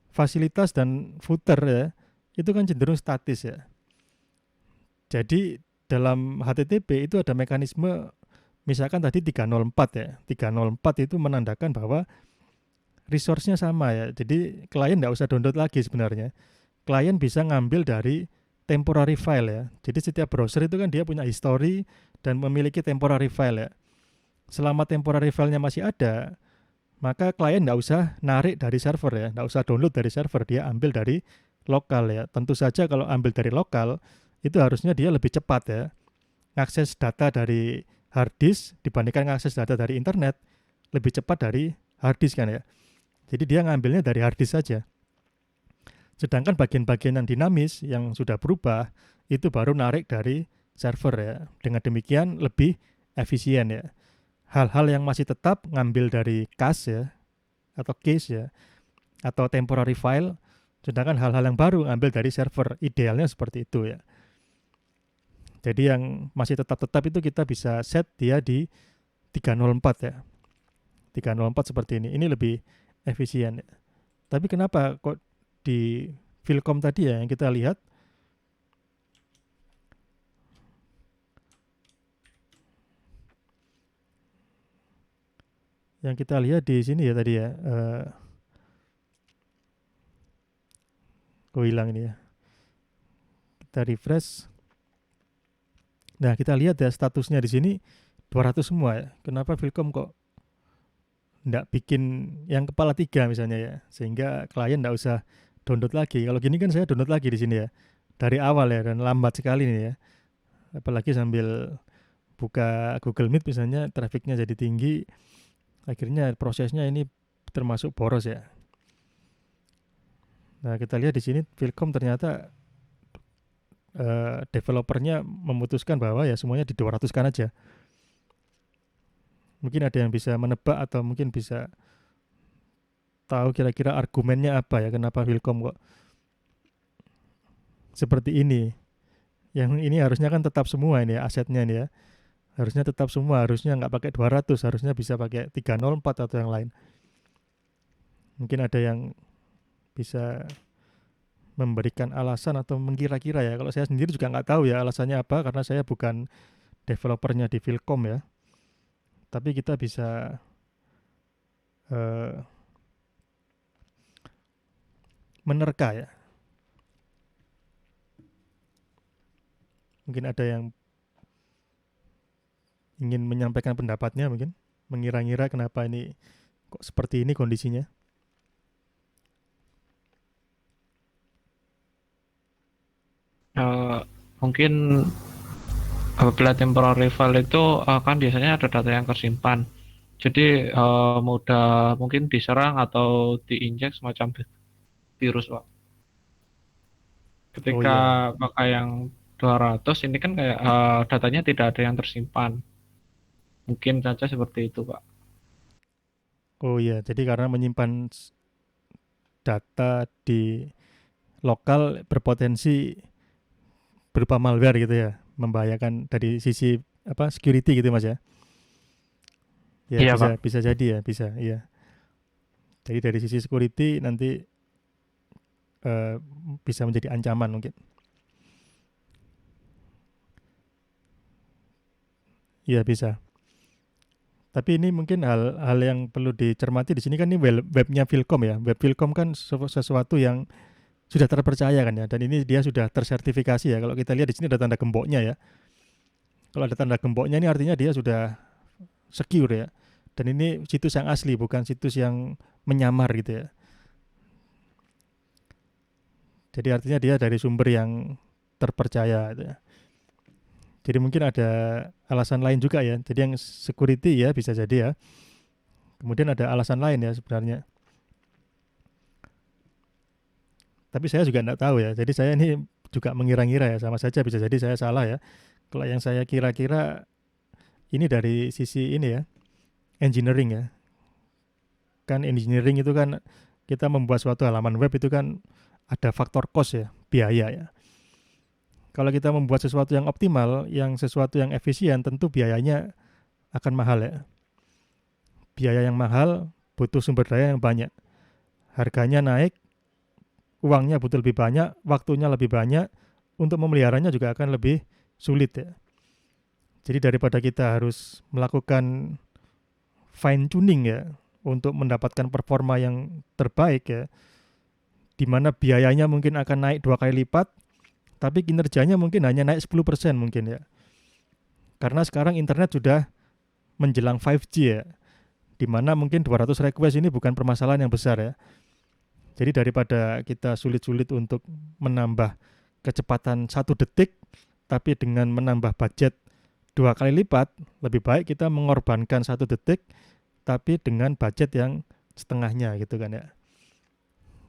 fasilitas dan footer ya, itu kan cenderung statis ya. Jadi dalam HTTP itu ada mekanisme, misalkan tadi 304 ya, 304 itu menandakan bahwa resource-nya sama ya. Jadi klien nggak usah download lagi sebenarnya. Klien bisa ngambil dari temporary file ya. Jadi setiap browser itu kan dia punya history dan memiliki temporary file ya. Selama temporary file-nya masih ada, maka klien nggak usah narik dari server ya, nggak usah download dari server, dia ambil dari lokal ya. Tentu saja kalau ambil dari lokal, itu harusnya dia lebih cepat ya. Akses data dari hard disk dibandingkan akses data dari internet, lebih cepat dari hard disk kan ya. Jadi dia ngambilnya dari hard disk saja. Sedangkan bagian-bagian yang dinamis, yang sudah berubah, itu baru narik dari server ya. Dengan demikian lebih efisien ya. Hal-hal yang masih tetap ngambil dari cache ya, atau case ya, atau temporary file, sedangkan hal-hal yang baru ngambil dari server. Idealnya seperti itu ya. Jadi yang masih tetap-tetap itu kita bisa set dia di 304 ya. 304 seperti ini. Ini lebih efisien ya. Tapi kenapa kok di Filcom tadi ya yang kita lihat, di sini ya tadi ya, kok hilang ini ya. Kita refresh. Nah, kita lihat ya statusnya di sini 200 semua ya. Kenapa Filcom kok nggak bikin yang kepala 3 misalnya ya, sehingga klien nggak usah download lagi. Kalau gini kan saya download lagi di sini ya, dari awal ya, dan lambat sekali nih ya. Apalagi sambil buka Google Meet misalnya, trafiknya jadi tinggi, akhirnya prosesnya ini termasuk boros ya. Nah, kita lihat di sini Filcom ternyata developernya memutuskan bahwa ya semuanya di 200 kan aja. Mungkin ada yang bisa menebak atau mungkin bisa tahu kira-kira argumennya apa ya, kenapa Filcom kok seperti ini. Yang ini harusnya kan tetap semua ini ya, asetnya ini ya. Harusnya tetap semua, harusnya nggak pakai 200, harusnya bisa pakai 304 atau yang lain. Mungkin ada yang bisa memberikan alasan atau mengira-kira ya. Kalau saya sendiri juga nggak tahu ya alasannya apa, karena saya bukan developernya di Filcom ya. Tapi kita bisa eh, menerka ya. Mungkin ada yang ingin menyampaikan pendapatnya mungkin, mengira-ngira kenapa ini kok seperti ini kondisinya. Eh, mungkin apabila temporal rival itu kan biasanya ada data yang tersimpan. Jadi mudah mungkin diserang atau diinjek semacam virus, Pak. Oh Ketika iya, pakai yang 200 ini kan kayak datanya tidak ada yang tersimpan. Mungkin saja seperti itu, Pak. oh iya. Jadi karena menyimpan data di lokal berpotensi berupa malware gitu ya, membahayakan dari sisi apa security gitu Mas ya. Ya Iya, bisa Pak. bisa jadi ya, bisa. Iya. Jadi dari sisi security nanti eh, bisa menjadi ancaman mungkin. Iya bisa. Tapi ini mungkin hal-hal yang perlu dicermati di sini kan ini webnya Vilkom ya. Web Vilkom kan sesuatu yang sudah terpercaya kan ya. Dan ini dia sudah tersertifikasi ya. Kalau kita lihat di sini ada tanda gemboknya ya. Kalau ada tanda gemboknya ini artinya dia sudah secure ya. Dan ini situs yang asli bukan situs yang menyamar gitu ya. Jadi artinya dia dari sumber yang terpercaya gitu ya. Jadi mungkin ada alasan lain juga ya. Jadi yang security ya bisa jadi ya. Kemudian ada alasan lain ya sebenarnya. Tapi saya juga tidak tahu ya. Jadi saya ini juga mengira-ngira ya. Sama saja bisa jadi saya salah ya. Kalau yang saya kira-kira ini dari sisi ini ya. Engineering ya. Kan engineering itu kan kita membuat suatu halaman web itu kan ada faktor cost ya. Biaya ya. Kalau kita membuat sesuatu yang optimal, yang sesuatu yang efisien, tentu biayanya akan mahal ya. Biaya yang mahal butuh sumber daya yang banyak. Harganya naik, uangnya butuh lebih banyak, waktunya lebih banyak, untuk memeliharanya juga akan lebih sulit ya. Jadi daripada kita harus melakukan fine tuning ya untuk mendapatkan performa yang terbaik ya, di mana biayanya mungkin akan naik 2 kali lipat, tapi kinerjanya mungkin hanya naik 10% mungkin ya. Karena sekarang internet sudah menjelang 5G ya, di mana mungkin 200 request ini bukan permasalahan yang besar ya. Jadi daripada kita sulit-sulit untuk menambah kecepatan 1 detik, tapi dengan menambah budget 2 kali lipat, lebih baik kita mengorbankan 1 detik, tapi dengan budget yang setengahnya gitu kan ya.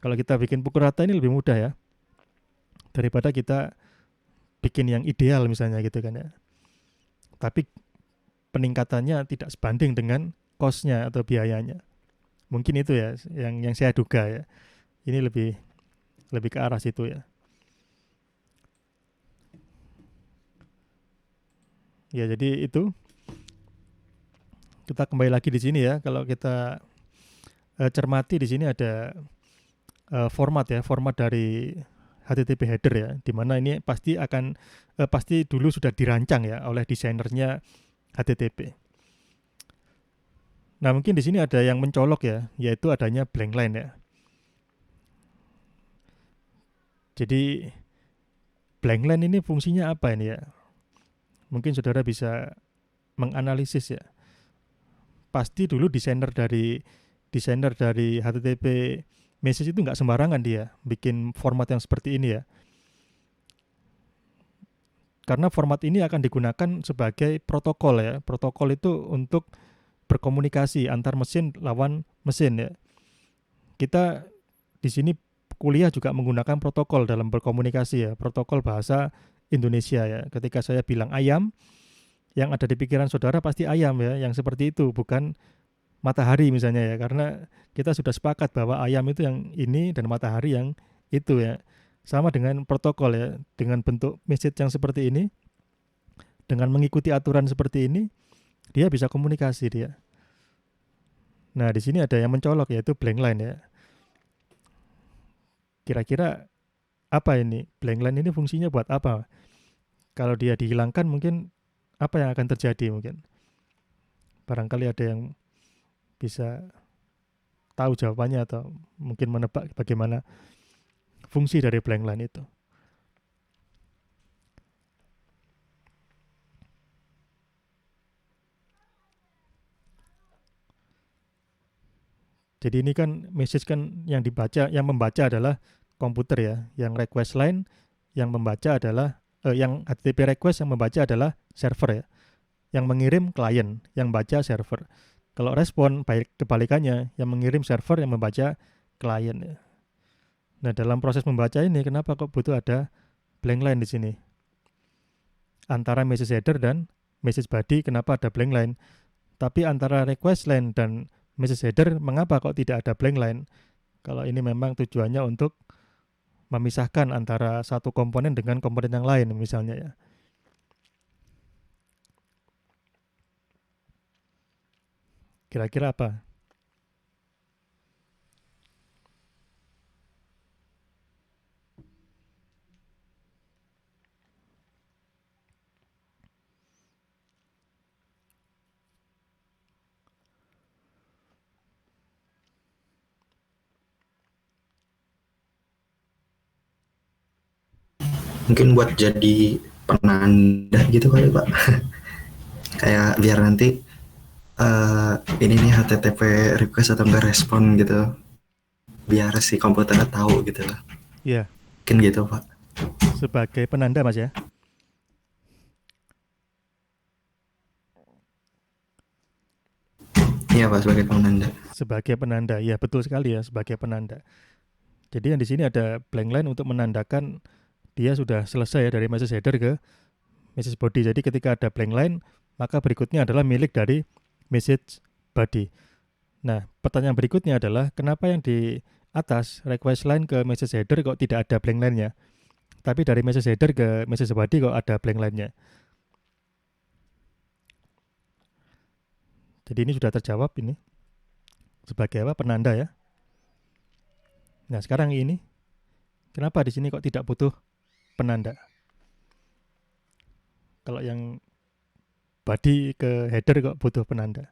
Kalau kita bikin pukul rata ini lebih mudah ya, daripada kita bikin yang ideal misalnya gitu kan ya. Tapi peningkatannya tidak sebanding dengan cost-nya atau biayanya. Mungkin itu ya yang saya duga ya. Ini lebih lebih ke arah situ ya. Ya jadi itu kita kembali lagi di sini ya. Kalau kita cermati di sini ada format ya, format dari HTTP header ya, di mana ini pasti dulu sudah dirancang ya oleh desainernya HTTP. Nah mungkin di sini ada yang mencolok ya, yaitu adanya blank line ya. Jadi blank line ini fungsinya apa ini ya? Mungkin saudara bisa menganalisis ya. Pasti dulu desainer dari HTTP message itu nggak sembarangan dia bikin format yang seperti ini ya. Karena format ini akan digunakan sebagai protokol ya. Protokol itu untuk berkomunikasi antar mesin lawan mesin ya. Kita di sini kuliah juga menggunakan protokol dalam berkomunikasi ya. Protokol bahasa Indonesia ya. Ketika saya bilang ayam, yang ada di pikiran saudara pasti ayam ya, yang seperti itu, bukan matahari misalnya ya, karena kita sudah sepakat bahwa ayam itu yang ini dan matahari yang itu ya. Sama dengan protokol ya, dengan bentuk message yang seperti ini, dengan mengikuti aturan seperti ini, dia bisa komunikasi dia. Nah, di sini ada yang mencolok yaitu blank line ya. Kira-kira apa ini? Blank line ini fungsinya buat apa? Kalau dia dihilangkan mungkin apa yang akan terjadi mungkin? Barangkali ada yang bisa tahu jawabannya atau mungkin menebak bagaimana fungsi dari blank line itu. Jadi ini kan message kan yang membaca adalah komputer ya. Yang request line yang membaca adalah yang HTTP request yang membaca adalah server ya. Yang mengirim klien, yang baca server. Kalau respon baik kebalikannya, yang mengirim server, yang membaca klien ya. Nah, dalam proses membaca ini kenapa kok butuh ada blank line di sini? Antara message header dan message body kenapa ada blank line? Tapi antara request line dan message header mengapa kok tidak ada blank line? Kalau ini memang tujuannya untuk memisahkan antara satu komponen dengan komponen yang lain misalnya ya. Kira-kira apa? Mungkin buat jadi penanda gitu kali Pak. Kayak biar nanti ini nih HTTP request atau enggak respon gitu. Biar si komputernya tahu gitu lah. Iya, Mungkin gitu Pak. sebagai penanda Mas ya. Iya Pak, sebagai penanda. Sebagai penanda, ya betul sekali ya, sebagai penanda. Jadi yang di sini ada blank line untuk menandakan dia sudah selesai ya dari message header ke message body. Jadi ketika ada blank line, maka berikutnya adalah milik dari message body. Nah, pertanyaan berikutnya adalah kenapa yang di atas request line ke message header kok tidak ada blank line-nya? Tapi dari message header ke message body kok ada blank line-nya? Jadi ini sudah terjawab ini sebagai apa? Penanda ya. Nah, sekarang ini kenapa di sini kok tidak butuh penanda? Kalau yang body ke header kok butuh penanda?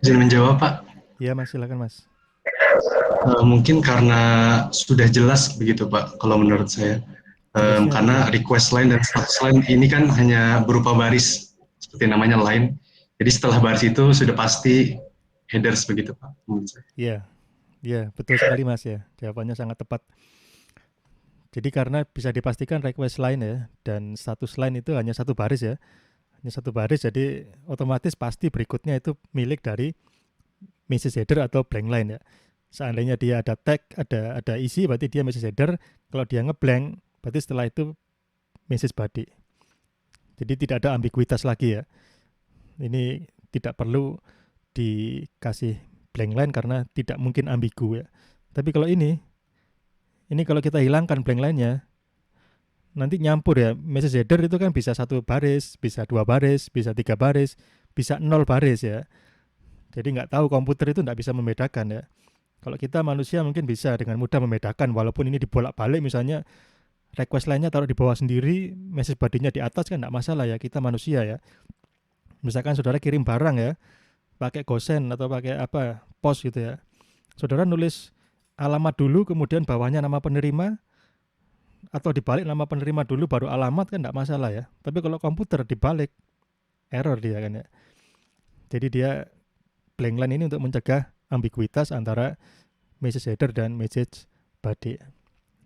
Izin menjawab Pak. Ya Mas, silakan Mas. Mungkin karena sudah jelas begitu Pak, kalau menurut saya. Harusnya Karena begitu. request line dan status line ini kan hanya berupa baris, seperti namanya line. Jadi setelah baris itu sudah pasti headers begitu Pak, menurut saya. Iya, iya betul sekali Mas ya. Jawabannya sangat tepat. Jadi karena bisa dipastikan request line ya dan status line itu hanya satu baris ya. Hanya satu baris jadi otomatis pasti berikutnya itu milik dari message header atau blank line ya. Seandainya dia ada tag, ada isi berarti dia message header. Kalau dia ngeblank berarti setelah itu message body. Jadi tidak ada ambiguitas lagi ya. Ini tidak perlu dikasih blank line karena tidak mungkin ambigu ya. Tapi kalau ini kalau kita hilangkan blank line-nya, nanti nyampur ya. Message header itu kan bisa satu baris, bisa dua baris, bisa tiga baris, bisa nol baris ya. Jadi nggak tahu komputer itu nggak bisa membedakan ya. Kalau kita manusia mungkin bisa dengan mudah membedakan walaupun ini dibolak-balik misalnya request line-nya taruh di bawah sendiri, message body-nya di atas kan nggak masalah ya, kita manusia ya. Misalkan saudara kirim barang ya, pakai GoSend atau pakai apa, pos gitu ya. Saudara nulis alamat dulu kemudian bawahnya nama penerima atau dibalik nama penerima dulu baru alamat kan nggak masalah ya. Tapi kalau komputer dibalik error dia kan ya. Jadi dia blank line ini untuk mencegah ambiguitas antara message header dan message body.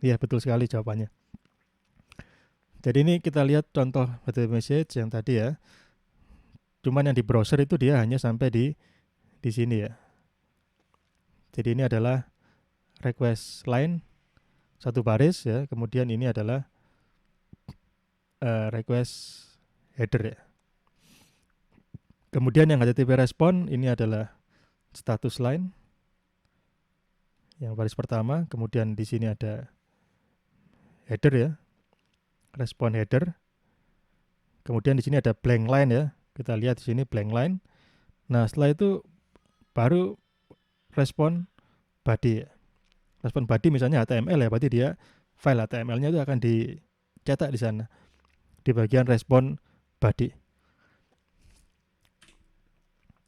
Iya betul sekali jawabannya. Jadi ini kita lihat contoh body message yang tadi ya. Cuman yang di browser itu dia hanya sampai di sini ya. Jadi ini adalah request line satu baris ya. Kemudian ini adalah request header ya. Kemudian yang HTTP respon ini adalah status line yang baris pertama. Kemudian di sini ada header ya, respon header. Kemudian di sini ada blank line ya. Kita lihat di sini blank line. Nah setelah itu baru respon body ya. Respon body misalnya HTML ya, berarti dia file HTML-nya itu akan dicetak di sana di bagian respon body.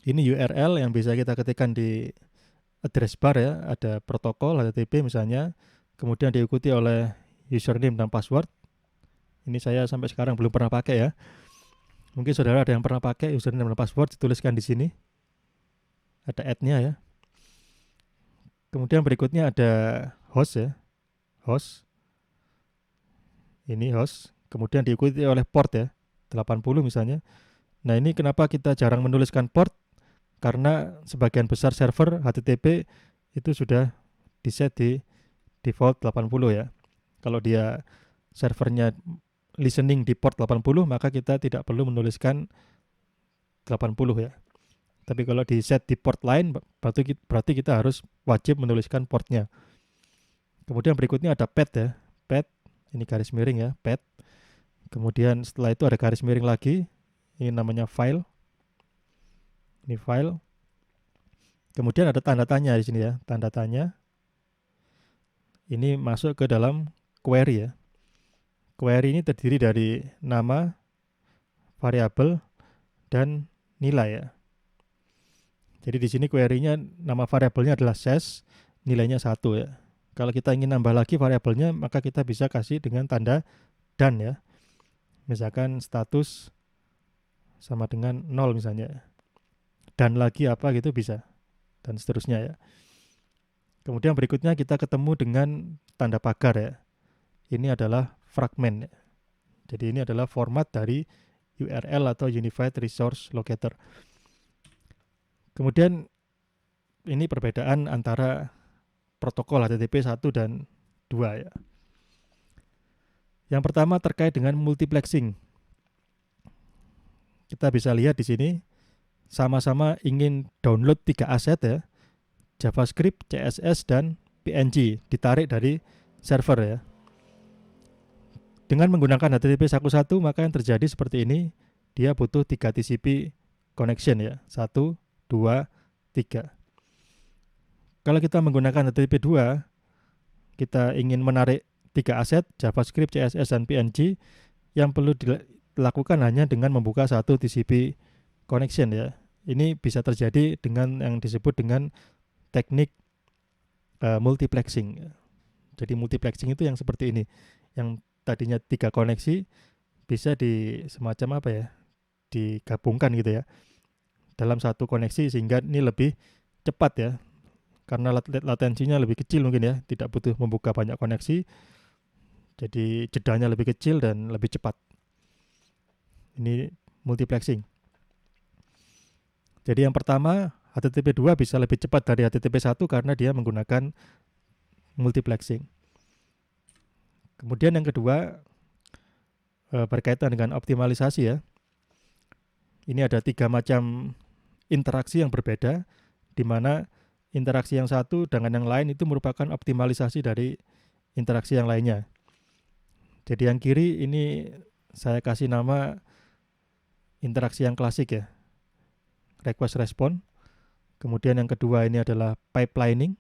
Ini URL yang bisa kita ketikkan di address bar ya, ada protokol HTTP misalnya, kemudian diikuti oleh username dan password. Ini saya sampai sekarang belum pernah pakai ya. Mungkin saudara ada yang pernah pakai username dan password, dituliskan di sini. Ada @-nya ya. Kemudian berikutnya ada host ya. Host. Ini host. Kemudian diikuti oleh port ya. 80 misalnya. Nah, ini kenapa kita jarang menuliskan port? Karena sebagian besar server HTTP itu sudah di-set di default 80 ya. Kalau dia servernya listening di port 80, maka kita tidak perlu menuliskan 80 ya. Tapi kalau di set di port lain, berarti kita harus wajib menuliskan portnya. Kemudian berikutnya ada path ya. Path, ini garis miring ya, path. Kemudian setelah itu ada garis miring lagi. Ini namanya file. Ini file. Kemudian ada tanda tanya di sini ya, tanda tanya. Ini masuk ke dalam query ya. Query ini terdiri dari nama, variabel, dan nilai ya. Jadi di sini query-nya nama variabelnya adalah ses, nilainya 1 ya. Kalau kita ingin nambah lagi variabelnya, maka kita bisa kasih dengan tanda dan ya. Misalkan status sama dengan 0 misalnya. Dan lagi apa gitu bisa. Dan seterusnya ya. Kemudian berikutnya kita ketemu dengan tanda pagar ya. Ini adalah fragment ya. Jadi ini adalah format dari URL atau Unified Resource Locator. Kemudian ini perbedaan antara protokol HTTP 1 dan 2 ya. Yang pertama terkait dengan multiplexing. Kita bisa lihat di sini sama-sama ingin download 3 aset ya. JavaScript, CSS, dan PNG ditarik dari server ya. Dengan menggunakan HTTP 1.1 maka yang terjadi seperti ini, dia butuh 3 TCP connection ya. 1, 2, 3. Kalau kita menggunakan HTTP 2, kita ingin menarik 3 aset, JavaScript, CSS, dan PNG, yang perlu dilakukan hanya dengan membuka 1 TCP connection ya. Ini bisa terjadi dengan yang disebut dengan teknik multiplexing. Jadi multiplexing itu yang seperti ini, yang tadinya 3 koneksi bisa di semacam apa ya, digabungkan gitu ya dalam 1 koneksi sehingga ini lebih cepat ya, karena latensinya lebih kecil mungkin ya, tidak butuh membuka banyak koneksi, jadi jedanya lebih kecil dan lebih cepat. Ini multiplexing. Jadi yang pertama, HTTP 2 bisa lebih cepat dari HTTP 1 karena dia menggunakan multiplexing. Kemudian yang kedua berkaitan dengan optimalisasi ya. Ini ada 3 macam interaksi yang berbeda, di mana interaksi yang satu dengan yang lain itu merupakan optimalisasi dari interaksi yang lainnya. Jadi yang kiri ini saya kasih nama interaksi yang klasik ya, request respon. Kemudian yang kedua ini adalah pipelining.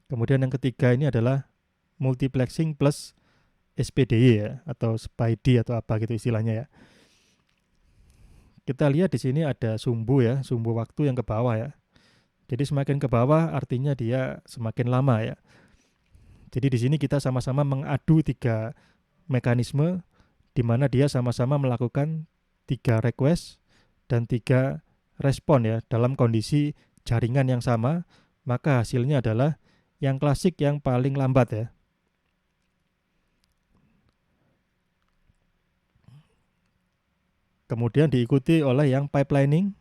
Kemudian yang ketiga ini adalah multiplexing plus SPDY ya, atau SPID atau apa gitu istilahnya ya. Kita lihat di sini ada sumbu ya, sumbu waktu yang ke bawah ya. Jadi semakin ke bawah artinya dia semakin lama ya. Jadi di sini kita sama-sama mengadu 3 mekanisme di mana dia sama-sama melakukan 3 request dan 3 respon ya dalam kondisi jaringan yang sama, maka hasilnya adalah yang klasik yang paling lambat ya. Kemudian diikuti oleh yang pipelining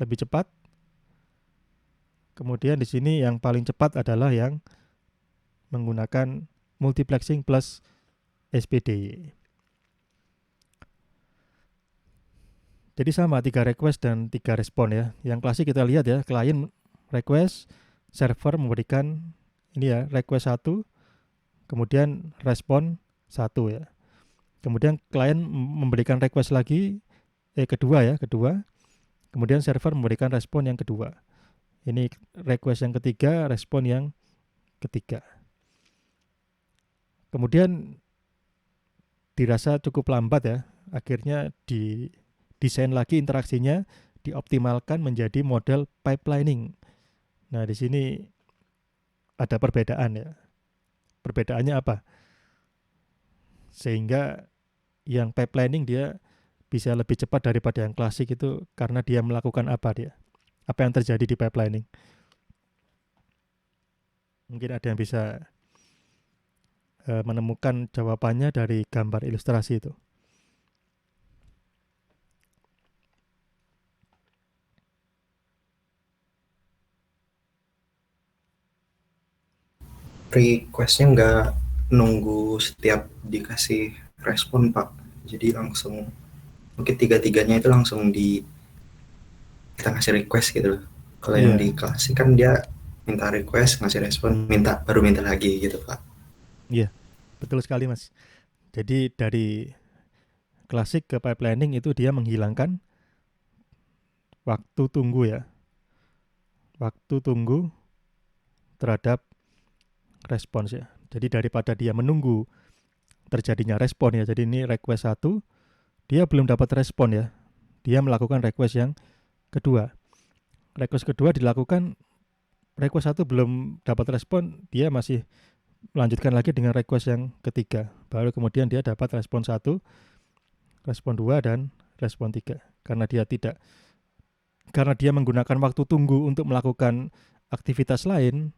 lebih cepat. Kemudian di sini yang paling cepat adalah yang menggunakan multiplexing plus SPDY. Jadi sama 3 request dan 3 respon ya. Yang klasik kita lihat ya, klien request, server memberikan ini ya, request 1, kemudian respon 1 ya. Kemudian klien memberikan request lagi, kedua. Kemudian server memberikan respon yang kedua. Ini request yang ketiga, respon yang ketiga. Kemudian dirasa cukup lambat ya, akhirnya didesain lagi interaksinya, dioptimalkan menjadi model pipelining. Nah, di sini ada perbedaan ya. Perbedaannya apa? Sehingga yang pipelining dia bisa lebih cepat daripada yang klasik itu karena dia melakukan apa dia? Apa yang terjadi di pipelining? Mungkin ada yang bisa menemukan jawabannya dari gambar ilustrasi itu. Requestnya nggak nunggu setiap dikasih respon Pak, jadi langsung mungkin tiga-tiganya itu langsung kita ngasih request gitu loh. Kalau yang di klasik kan dia minta request, ngasih respon, baru minta lagi gitu Pak. Iya, betul sekali Mas. Jadi dari klasik ke pipelining itu dia menghilangkan waktu tunggu ya. Waktu tunggu terhadap respons ya. Jadi daripada dia menunggu terjadinya respon ya. Jadi ini request 1, dia belum dapat respon ya. Dia melakukan request yang kedua. Request kedua dilakukan, request 1 belum dapat respon, dia masih melanjutkan lagi dengan request yang ketiga. Baru kemudian dia dapat respon 1, respon 2 dan respon 3. Karena dia menggunakan waktu tunggu untuk melakukan aktivitas lain,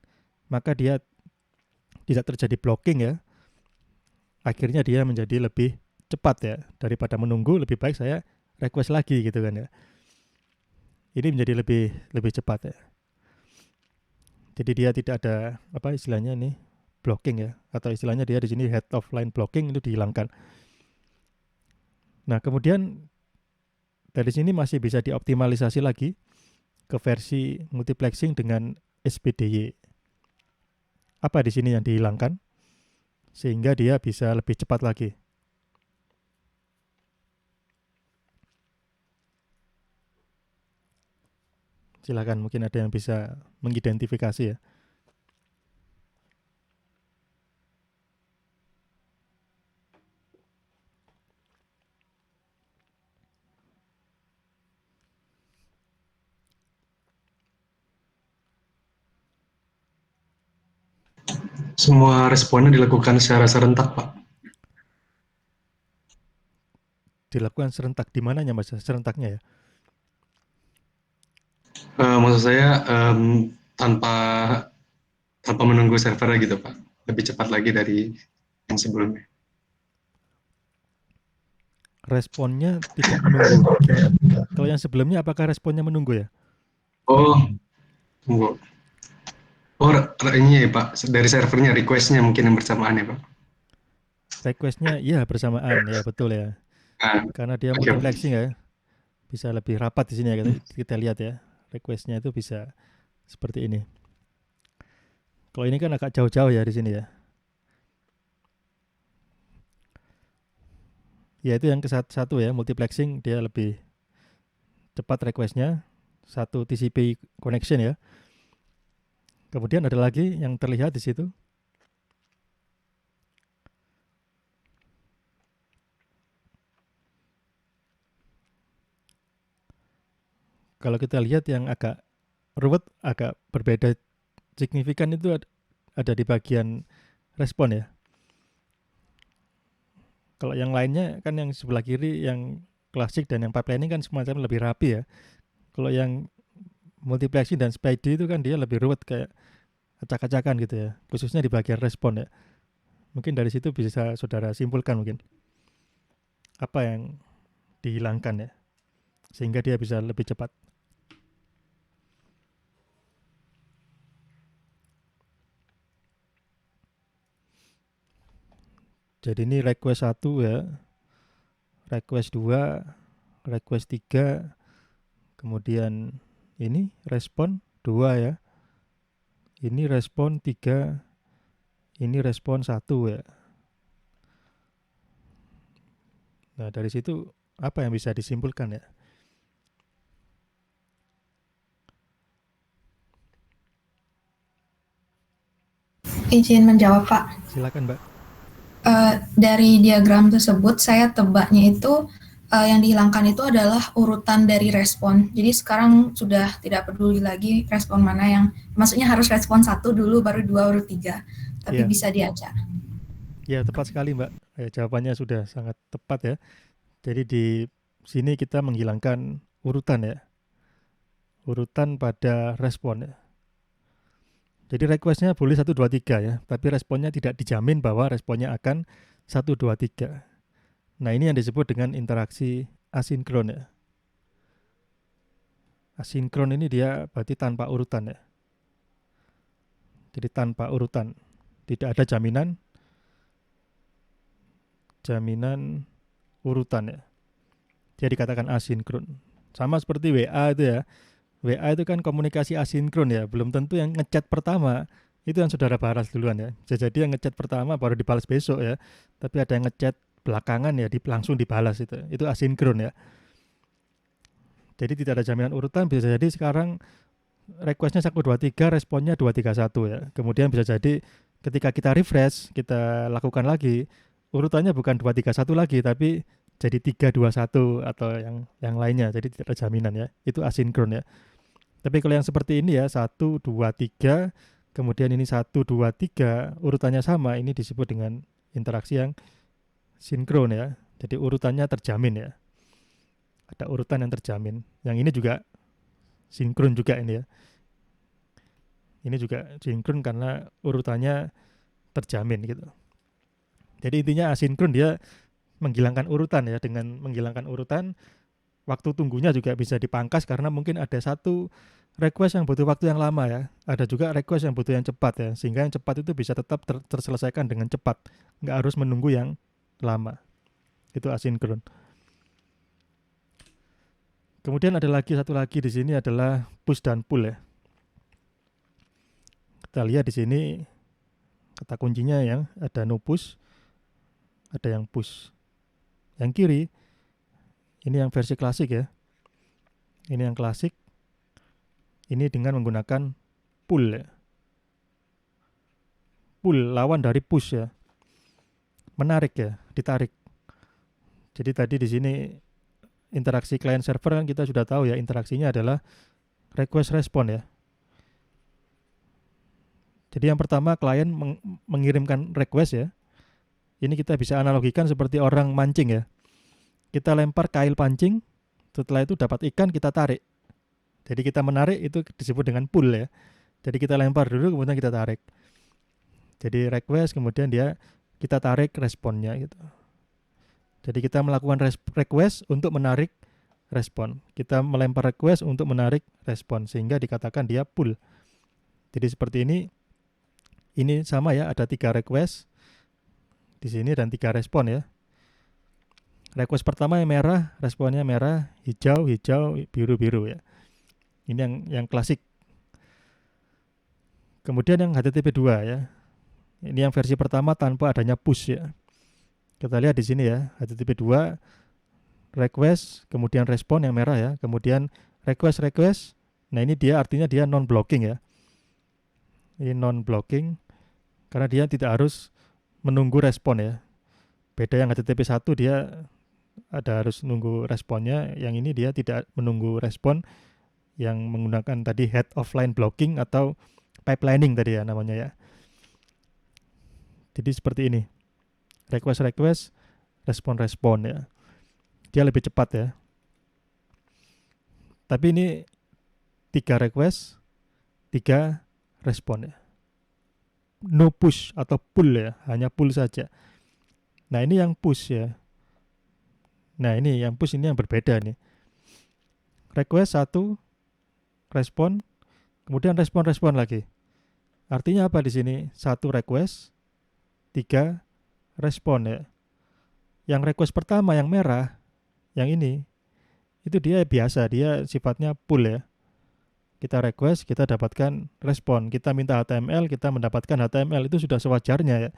maka dia tidak terjadi blocking ya. Akhirnya dia menjadi lebih cepat ya. Daripada menunggu, lebih baik saya request lagi gitu kan ya. Ini menjadi lebih cepat ya. Jadi dia tidak ada apa istilahnya ini blocking ya, atau istilahnya dia di sini head of line blocking itu dihilangkan. Nah, kemudian dari sini masih bisa dioptimalisasi lagi ke versi multiplexing dengan SPDY. Apa di sini yang dihilangkan? Sehingga dia bisa lebih cepat lagi. Silakan, mungkin ada yang bisa mengidentifikasi ya. Semua responnya dilakukan secara serentak, Pak. Dilakukan serentak di mananya Mas? Serentaknya ya? Maksud saya tanpa menunggu servernya gitu, Pak. Lebih cepat lagi dari yang sebelumnya. Responnya tidak menunggu. Gimana? Kalau yang sebelumnya apakah responnya menunggu ya? Oh, tunggu. Oh, ini ya, Pak. Dari servernya, request-nya mungkin yang bersamaan ya, Pak. Request-nya iya bersamaan ya, betul ya. Karena dia Oke. multiplexing ya. Bisa lebih rapat di sini ya, kita lihat ya. Request-nya itu bisa seperti ini. Kalau ini kan agak jauh-jauh ya di sini ya. Ya itu yang ke satu ya, multiplexing dia lebih cepat request-nya. Satu TCP connection ya. Kemudian ada lagi yang terlihat di situ. Kalau kita lihat yang agak ruwet, agak berbeda signifikan itu ada di bagian respon ya. Kalau yang lainnya kan yang sebelah kiri yang klasik dan yang pipelining kan semacam lebih rapi ya. Kalau yang multiplexing dan SPID itu kan dia lebih ruwet kayak acak-acakan gitu ya. Khususnya di bagian respon ya. Mungkin dari situ bisa saudara simpulkan mungkin apa yang dihilangkan ya. Sehingga dia bisa lebih cepat. Jadi ini request 1 ya, request 2, request 3, kemudian ini respon 2 ya, ini respon 3, ini respon 1 ya. Nah dari situ apa yang bisa disimpulkan ya? Izin menjawab, Pak. Silakan, Mbak. Dari diagram tersebut saya tebaknya itu yang dihilangkan itu adalah urutan dari respon. Jadi sekarang sudah tidak peduli lagi respon mana yang, maksudnya harus respon 1 dulu baru 2 baru 3, tapi Iya. bisa diacak. Ya, tepat sekali, Mbak. Jawabannya sudah sangat tepat ya. Jadi di sini kita menghilangkan urutan ya. Urutan pada respon ya. Jadi request-nya boleh 1, 2, 3 ya, tapi responnya tidak dijamin bahwa responnya akan 1, 2, 3. Nah, ini yang disebut dengan interaksi asinkron ya. Asinkron ini dia berarti tanpa urutan ya. Jadi tanpa urutan. Tidak ada jaminan urutan ya. Dia dikatakan asinkron. Sama seperti WA itu ya. WA itu kan komunikasi asinkron ya. Belum tentu yang ngechat pertama itu yang saudara balas duluan ya. Jadi yang ngechat pertama baru dibalas besok ya. Tapi ada yang ngechat belakangan ya langsung dibalas itu. Itu asinkron ya. Jadi tidak ada jaminan urutan. Bisa jadi sekarang requestnya 1, 2, 3, responnya 2, 3, 1 ya. Kemudian bisa jadi ketika kita refresh, kita lakukan lagi, urutannya bukan 2, 3, 1 lagi, tapi jadi 3, 2, 1 atau yang lainnya. Jadi tidak ada jaminan ya. Itu asinkron ya. Tapi kalau yang seperti ini ya, 1, 2, 3, kemudian ini 1, 2, 3, urutannya sama, ini disebut dengan interaksi yang sinkron ya. Jadi urutannya terjamin ya. Ada urutan yang terjamin. Yang ini juga sinkron juga ini ya. Ini juga sinkron karena urutannya terjamin gitu. Jadi intinya asinkron dia menghilangkan urutan ya. Dengan menghilangkan urutan, waktu tunggunya juga bisa dipangkas karena mungkin ada satu request yang butuh waktu yang lama ya. Ada juga request yang butuh yang cepat ya. Sehingga yang cepat itu bisa tetap terselesaikan dengan cepat. Nggak harus menunggu yang lama. Itu asinkron. Kemudian ada lagi satu lagi di sini adalah push dan pull ya. Kita lihat di sini kata kuncinya yang ada no push, ada yang push. Yang kiri ini yang versi klasik ya. Ini yang klasik. Ini dengan menggunakan pull ya. Pull lawan dari push ya. Menarik ya, ditarik. Jadi tadi di sini interaksi client server kan kita sudah tahu ya, interaksinya adalah request respon ya. Jadi yang pertama klien mengirimkan request ya. Ini kita bisa analogikan seperti orang mancing ya. Kita lempar kail pancing, setelah itu dapat ikan kita tarik. Jadi kita menarik itu disebut dengan pull ya. Jadi kita lempar dulu kemudian kita tarik. Jadi request kemudian kita tarik responnya gitu. Jadi kita melakukan request untuk menarik respon. Kita melempar request untuk menarik respon sehingga dikatakan dia pull. Jadi seperti ini. Ini sama ya, ada 3 request di sini dan 3 respon ya. Request pertama yang merah, responnya merah, hijau, hijau, biru, biru ya. Ini yang klasik. Kemudian yang HTTP 2 ya. Ini yang versi pertama tanpa adanya push ya. Kita lihat di sini ya, HTTP 2 request, kemudian respon yang merah ya, kemudian request. Nah, ini dia artinya dia non blocking ya. Ini non blocking karena dia tidak harus menunggu respon ya. Beda yang HTTP 1 dia ada harus nunggu responnya, yang ini dia tidak menunggu respon yang menggunakan tadi head of line blocking atau pipelining tadi ya namanya ya. Jadi seperti ini. Request, respon ya. Dia lebih cepat ya. Tapi ini 3 request, 3 respon ya. No push atau pull ya, hanya pull saja. Nah, ini yang push ya. Nah, ini yang push, ini yang berbeda nih. Request 1, respon, kemudian respon lagi. Artinya apa di sini? 1 request, 3 respon ya. Yang request pertama yang merah, yang ini, itu dia biasa, dia sifatnya pull ya. Kita request, kita dapatkan respon. Kita minta HTML, kita mendapatkan HTML. Itu sudah sewajarnya ya.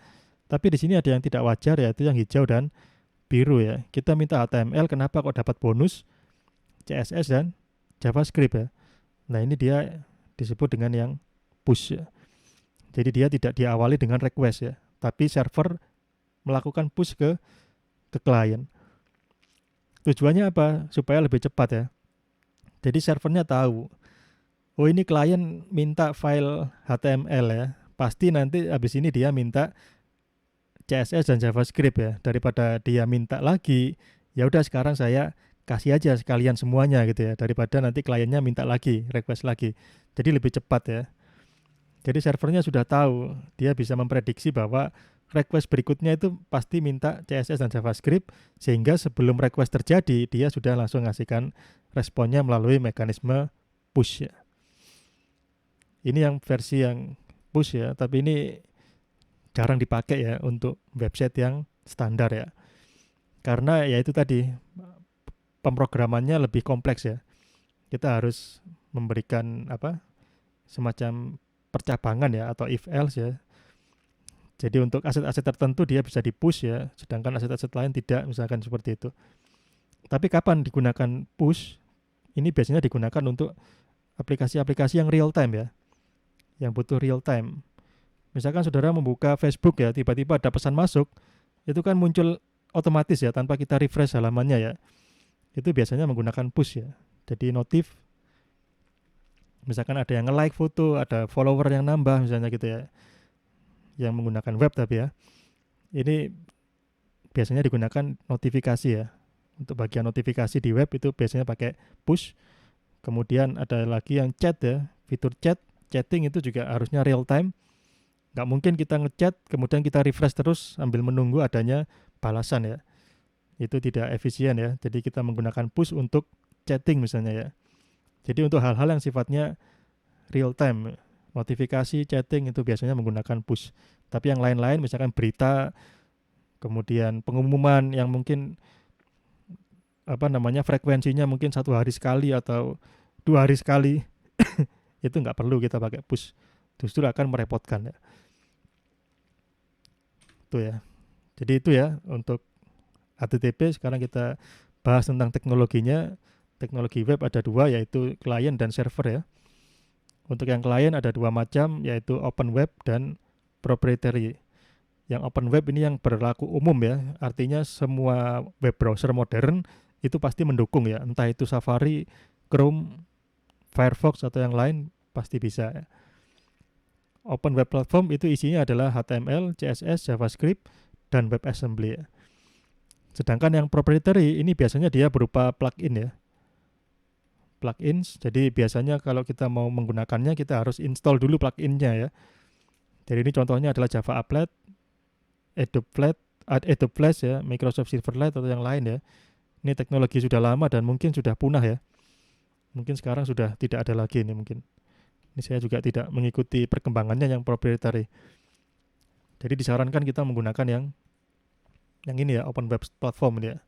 Tapi di sini ada yang tidak wajar yaitu yang hijau dan biru ya. Kita minta HTML, kenapa kok dapat bonus CSS dan JavaScript ya. Nah, ini dia disebut dengan yang push ya. Jadi dia tidak diawali dengan request ya, tapi server melakukan push ke klien. Tujuannya apa? Supaya lebih cepat ya. Jadi servernya tahu, oh ini klien minta file HTML ya, pasti nanti habis ini dia minta CSS dan JavaScript ya. Daripada dia minta lagi, ya udah sekarang saya kasih aja sekalian semuanya gitu ya, daripada nanti kliennya minta lagi, request lagi. Jadi lebih cepat ya. Jadi servernya sudah tahu, dia bisa memprediksi bahwa request berikutnya itu pasti minta CSS dan JavaScript, sehingga sebelum request terjadi, dia sudah langsung ngasihkan responnya melalui mekanisme push ya. Ini yang versi yang push ya, tapi ini jarang dipakai ya untuk website yang standar ya. Karena ya itu tadi, pemrogramannya lebih kompleks ya. Kita harus memberikan semacam percabangan ya, atau if else ya. Jadi untuk aset-aset tertentu dia bisa di-push ya, sedangkan aset-aset lain tidak, misalkan seperti itu. Tapi kapan digunakan push? Ini biasanya digunakan untuk aplikasi-aplikasi yang real time ya, yang butuh real time. Misalkan saudara membuka Facebook ya, tiba-tiba ada pesan masuk, itu kan muncul otomatis ya, tanpa kita refresh halamannya ya. Itu biasanya menggunakan push ya. Jadi notif, misalkan ada yang nge-like foto, ada follower yang nambah misalnya gitu ya, yang menggunakan web tapi ya, ini biasanya digunakan notifikasi ya. Untuk bagian notifikasi di web itu biasanya pakai push. Kemudian ada lagi yang chat ya, fitur chatting itu juga harusnya real time. Nggak mungkin kita ngechat kemudian kita refresh terus sambil menunggu adanya balasan ya. Itu tidak efisien ya. Jadi kita menggunakan push untuk chatting misalnya ya. Jadi untuk hal-hal yang sifatnya real time, notifikasi, chatting itu biasanya menggunakan push. Tapi yang lain-lain misalkan berita, kemudian pengumuman yang mungkin frekuensinya mungkin 1 hari sekali atau 2 hari sekali, itu nggak perlu kita pakai push. Justru akan merepotkan ya. Itu ya. Jadi itu ya untuk HTTP. Sekarang kita bahas tentang teknologinya. Teknologi web ada 2, yaitu client dan server ya. Untuk yang client ada 2 macam, yaitu open web dan proprietary. Yang open web ini yang berlaku umum ya, artinya semua web browser modern itu pasti mendukung ya, entah itu Safari, Chrome, Firefox atau yang lain pasti bisa ya. Open web platform itu isinya adalah HTML, CSS, JavaScript, dan WebAssembly ya. Sedangkan yang proprietary ini biasanya dia berupa plugin ya. Plugins, jadi biasanya kalau kita mau menggunakannya kita harus install dulu pluginnya ya. Jadi ini contohnya adalah Java Applet, Adobe Flash ya, Microsoft Silverlight atau yang lain ya. Ini teknologi sudah lama dan mungkin sudah punah ya. Mungkin sekarang sudah tidak ada lagi ini mungkin. Ini saya juga tidak mengikuti perkembangannya yang proprietary. Jadi disarankan kita menggunakan yang ini ya, open web platform ini ya.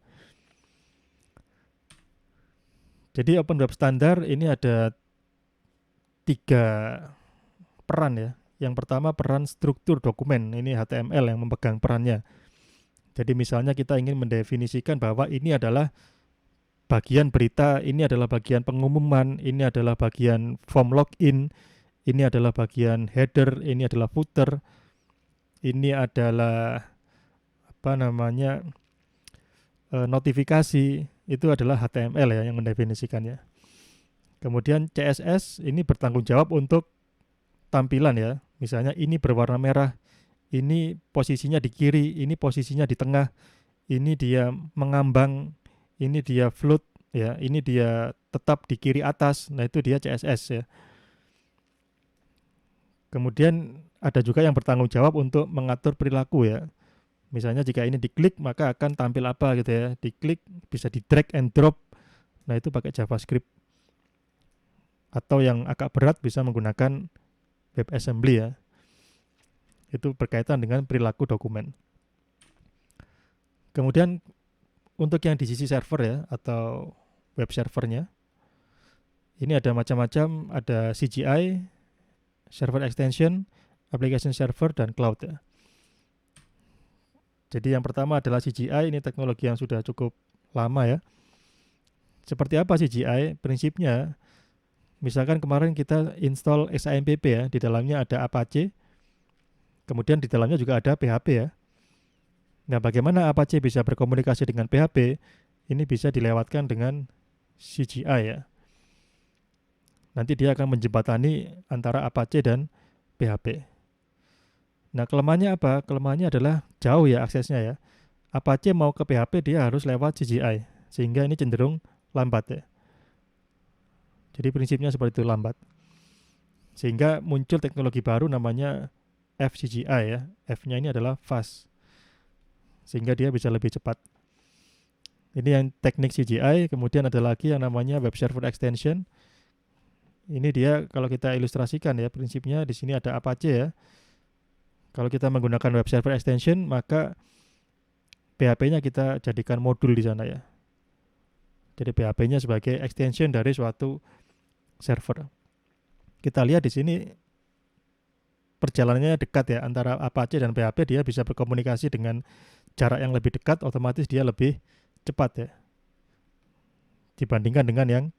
Jadi open web standar ini ada 3 peran ya. Yang pertama peran struktur dokumen, ini HTML yang memegang perannya. Jadi misalnya kita ingin mendefinisikan bahwa ini adalah bagian berita, ini adalah bagian pengumuman, ini adalah bagian form login, ini adalah bagian header, ini adalah footer, ini adalah notifikasi, itu adalah HTML ya yang mendefinisikannya. Kemudian CSS ini bertanggung jawab untuk tampilan ya. Misalnya ini berwarna merah, ini posisinya di kiri, ini posisinya di tengah, ini dia mengambang, ini dia float ya, ini dia tetap di kiri atas. Nah, itu dia CSS ya. Kemudian ada juga yang bertanggung jawab untuk mengatur perilaku ya. Misalnya jika ini diklik maka akan tampil apa gitu ya. Diklik bisa di drag and drop. Nah, itu pakai JavaScript. Atau yang agak berat bisa menggunakan WebAssembly ya. Itu berkaitan dengan perilaku dokumen. Kemudian untuk yang di sisi server ya, atau web servernya, ini ada macam-macam, ada CGI, server extension, application server, dan cloud ya. Jadi yang pertama adalah CGI, ini teknologi yang sudah cukup lama ya. Seperti apa CGI? Prinsipnya, misalkan kemarin kita install XAMPP ya, di dalamnya ada Apache, Kemudian di dalamnya juga ada PHP ya. Nah, bagaimana Apache bisa berkomunikasi dengan PHP? Ini bisa dilewatkan dengan CGI ya. Nanti dia akan menjembatani antara Apache dan PHP. Nah, kelemahannya apa? Kelemahannya adalah jauh ya aksesnya ya. Apache mau ke PHP dia harus lewat CGI, sehingga ini cenderung lambat ya. Jadi prinsipnya seperti itu, lambat. Sehingga muncul teknologi baru namanya FCGI ya. F-nya ini adalah fast. Sehingga dia bisa lebih cepat. Ini yang teknik CGI, kemudian ada lagi yang namanya Web Server Extension. Ini dia kalau kita ilustrasikan ya, prinsipnya di sini ada Apache ya. Kalau kita menggunakan Web Server Extension, maka PHP-nya kita jadikan modul di sana ya. Jadi PHP-nya sebagai extension dari suatu server. Kita lihat di sini perjalanannya dekat ya antara Apache dan PHP, dia bisa berkomunikasi dengan jarak yang lebih dekat, otomatis dia lebih cepat ya. Dibandingkan dengan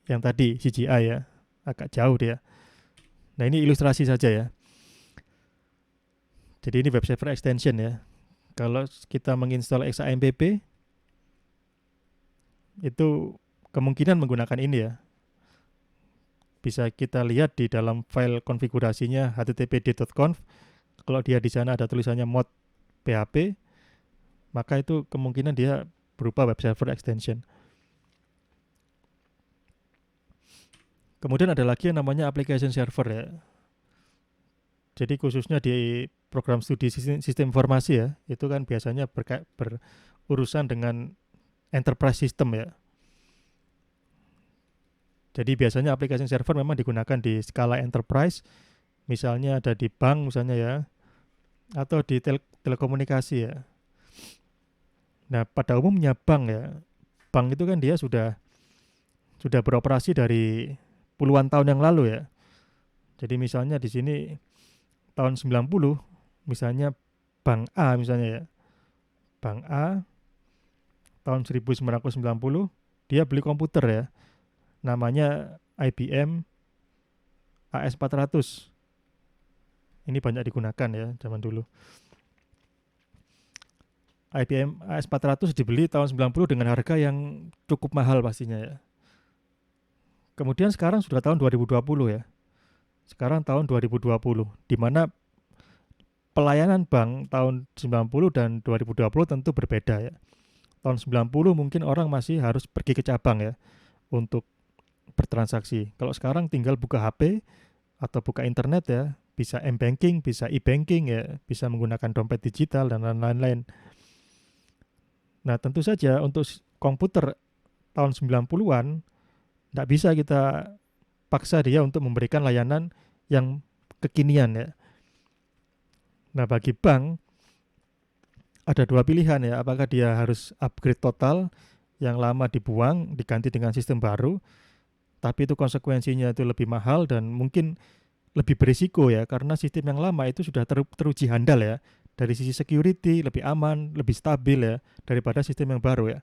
yang tadi CGI ya, agak jauh dia. Nah, ini ilustrasi saja ya. Jadi ini web server extension ya. Kalau kita menginstall XAMPP, itu kemungkinan menggunakan ini ya. Bisa kita lihat di dalam file konfigurasinya httpd.conf. Kalau dia di sana ada tulisannya mod PHP, maka itu kemungkinan dia berupa web server extension. Kemudian ada lagi yang namanya application server ya. Jadi khususnya di program studi sistem informasi ya, itu kan biasanya berurusan dengan enterprise system ya. Jadi biasanya application server memang digunakan di skala enterprise, misalnya ada di bank misalnya ya, atau di telekomunikasi ya. Nah, pada umumnya bank ya, bank itu kan dia sudah beroperasi dari puluhan tahun yang lalu ya. Jadi misalnya di sini tahun 90, misalnya Bank A misalnya ya. Bank A tahun 1990 dia beli komputer ya. Namanya IBM AS400. Ini banyak digunakan ya zaman dulu. IBM AS400 dibeli tahun 90 dengan harga yang cukup mahal pastinya ya. Kemudian sekarang sudah tahun 2020 ya. Sekarang tahun 2020, di mana pelayanan bank tahun 90 dan 2020 tentu berbeda ya. Tahun 90 mungkin orang masih harus pergi ke cabang ya untuk bertransaksi. Kalau sekarang tinggal buka HP atau buka internet ya, bisa m-banking, bisa e-banking ya, bisa menggunakan dompet digital dan lain-lain. Nah, tentu saja untuk komputer tahun 90-an tidak bisa kita paksa dia untuk memberikan layanan yang kekinian ya. Nah, bagi bank ada dua pilihan ya, apakah dia harus upgrade total, yang lama dibuang, diganti dengan sistem baru, tapi itu konsekuensinya itu lebih mahal dan mungkin lebih berisiko ya, karena sistem yang lama itu sudah teruji handal ya, dari sisi security lebih aman, lebih stabil ya, daripada sistem yang baru ya.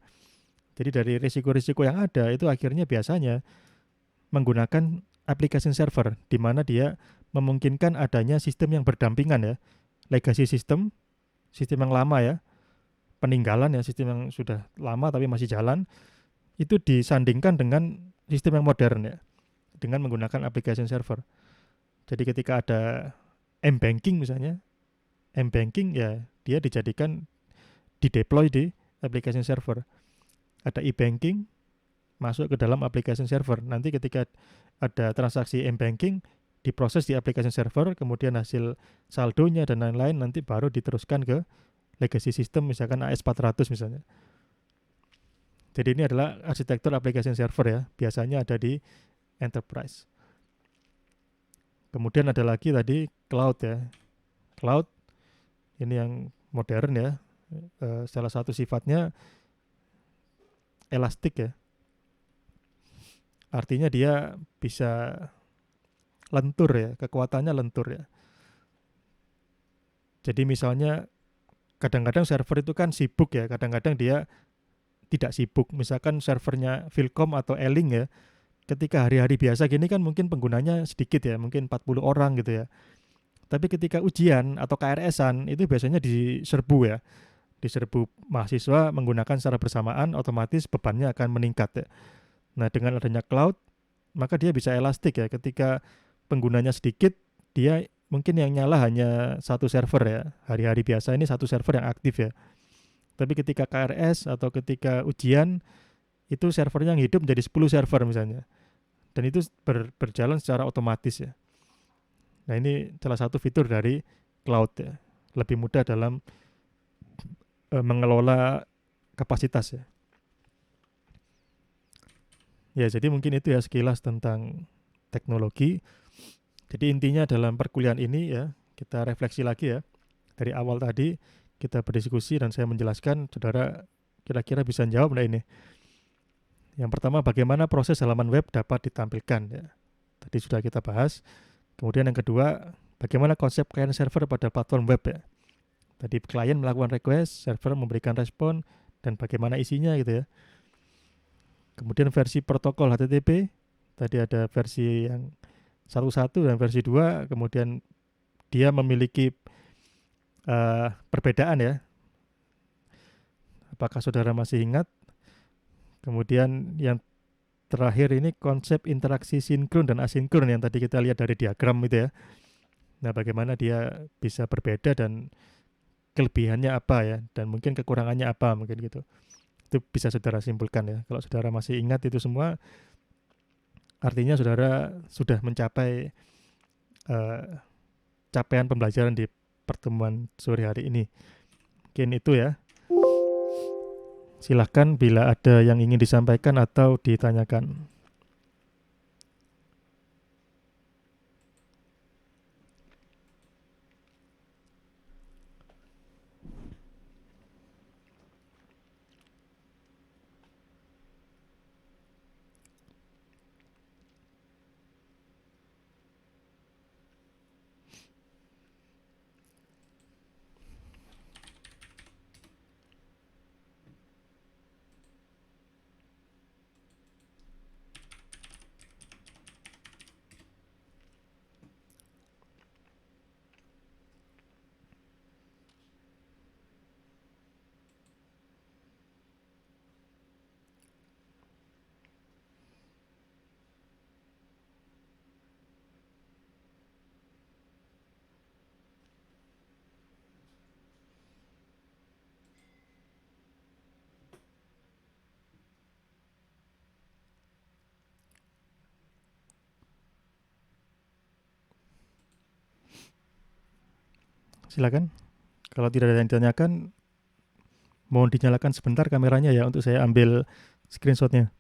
Jadi dari risiko-risiko yang ada itu akhirnya biasanya menggunakan application server, di mana dia memungkinkan adanya sistem yang berdampingan ya, legacy system yang lama ya, peninggalan ya, sistem yang sudah lama tapi masih jalan, itu disandingkan dengan sistem yang modern ya, dengan menggunakan application server. Jadi ketika ada m-banking misalnya, m-banking ya dia dijadikan dideploy di application server. Ada e-banking masuk ke dalam application server. Nanti ketika ada transaksi m-banking diproses di application server, kemudian hasil saldonya dan lain-lain nanti baru diteruskan ke legacy system misalkan AS400 misalnya. Jadi ini adalah arsitektur application server ya, biasanya ada di enterprise. Kemudian ada lagi tadi cloud ya. Cloud ini yang modern ya. Salah satu sifatnya elastik ya. Artinya dia bisa lentur ya, kekuatannya lentur ya. Jadi misalnya kadang-kadang server itu kan sibuk ya, kadang-kadang dia tidak sibuk. Misalkan servernya Philcom atau Eling ya, ketika hari-hari biasa gini kan mungkin penggunanya sedikit ya, mungkin 40 orang gitu ya. Tapi ketika ujian atau KRS-an itu biasanya diserbu ya. Diserbu mahasiswa menggunakan secara bersamaan, otomatis bebannya akan meningkat ya. Nah, dengan adanya cloud, maka dia bisa elastik ya. Ketika penggunanya sedikit, dia mungkin yang nyala hanya satu server ya. Hari-hari biasa ini satu server yang aktif ya. Tapi ketika KRS atau ketika ujian, itu servernya yang hidup menjadi 10 server misalnya. Dan itu berjalan secara otomatis ya. Nah, ini salah satu fitur dari cloud ya. Lebih mudah dalam mengelola kapasitas ya. Ya, jadi mungkin itu ya sekilas tentang teknologi. Jadi intinya dalam perkuliahan ini ya, kita refleksi lagi ya. Dari awal tadi kita berdiskusi dan saya menjelaskan, saudara kira-kira bisa jawab enggak ini? Yang pertama, bagaimana proses halaman web dapat ditampilkan ya. Tadi sudah kita bahas. Kemudian yang kedua, bagaimana konsep client server pada platform web ya. Tadi klien melakukan request, server memberikan respon, dan bagaimana isinya gitu ya. Kemudian versi protokol HTTP, tadi ada versi yang 1.1 dan versi 2, kemudian dia memiliki perbedaan ya. Apakah saudara masih ingat? Kemudian yang terakhir ini konsep interaksi sinkron dan asinkron yang tadi kita lihat dari diagram itu ya. Nah, bagaimana dia bisa berbeda dan kelebihannya apa ya, dan mungkin kekurangannya apa mungkin gitu. Itu bisa saudara simpulkan ya. Kalau saudara masih ingat itu semua, artinya saudara sudah mencapai capaian pembelajaran di pertemuan sore hari ini. Mungkin itu ya. Silahkan bila ada yang ingin disampaikan atau ditanyakan. Silakan. Kalau tidak ada yang ditanyakan, mohon dinyalakan sebentar kameranya ya untuk saya ambil screenshotnya.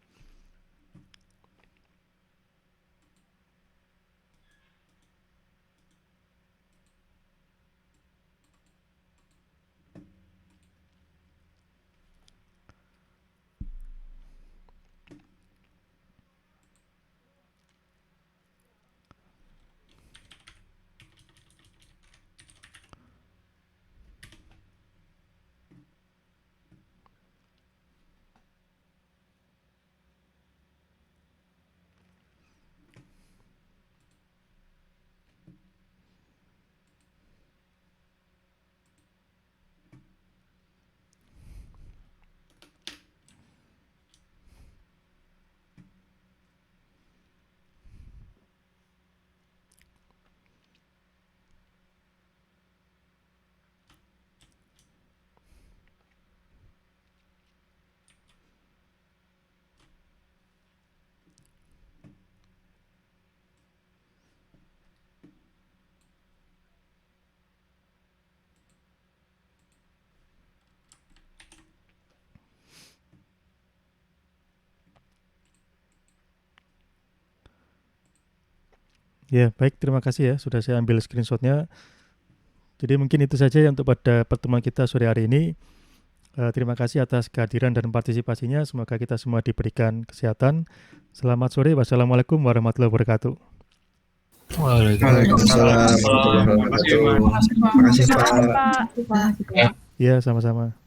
Ya, baik, terima kasih ya sudah saya ambil screenshotnya. Jadi mungkin itu saja ya untuk pada pertemuan kita sore hari ini. Terima kasih atas kehadiran dan partisipasinya. Semoga kita semua diberikan kesehatan. Selamat sore. Wassalamualaikum warahmatullahi wabarakatuh. Waalaikumsalam warahmatullahi wabarakatuh. Terima kasih, Pak. Terima kasih, Pak. Ya, sama-sama.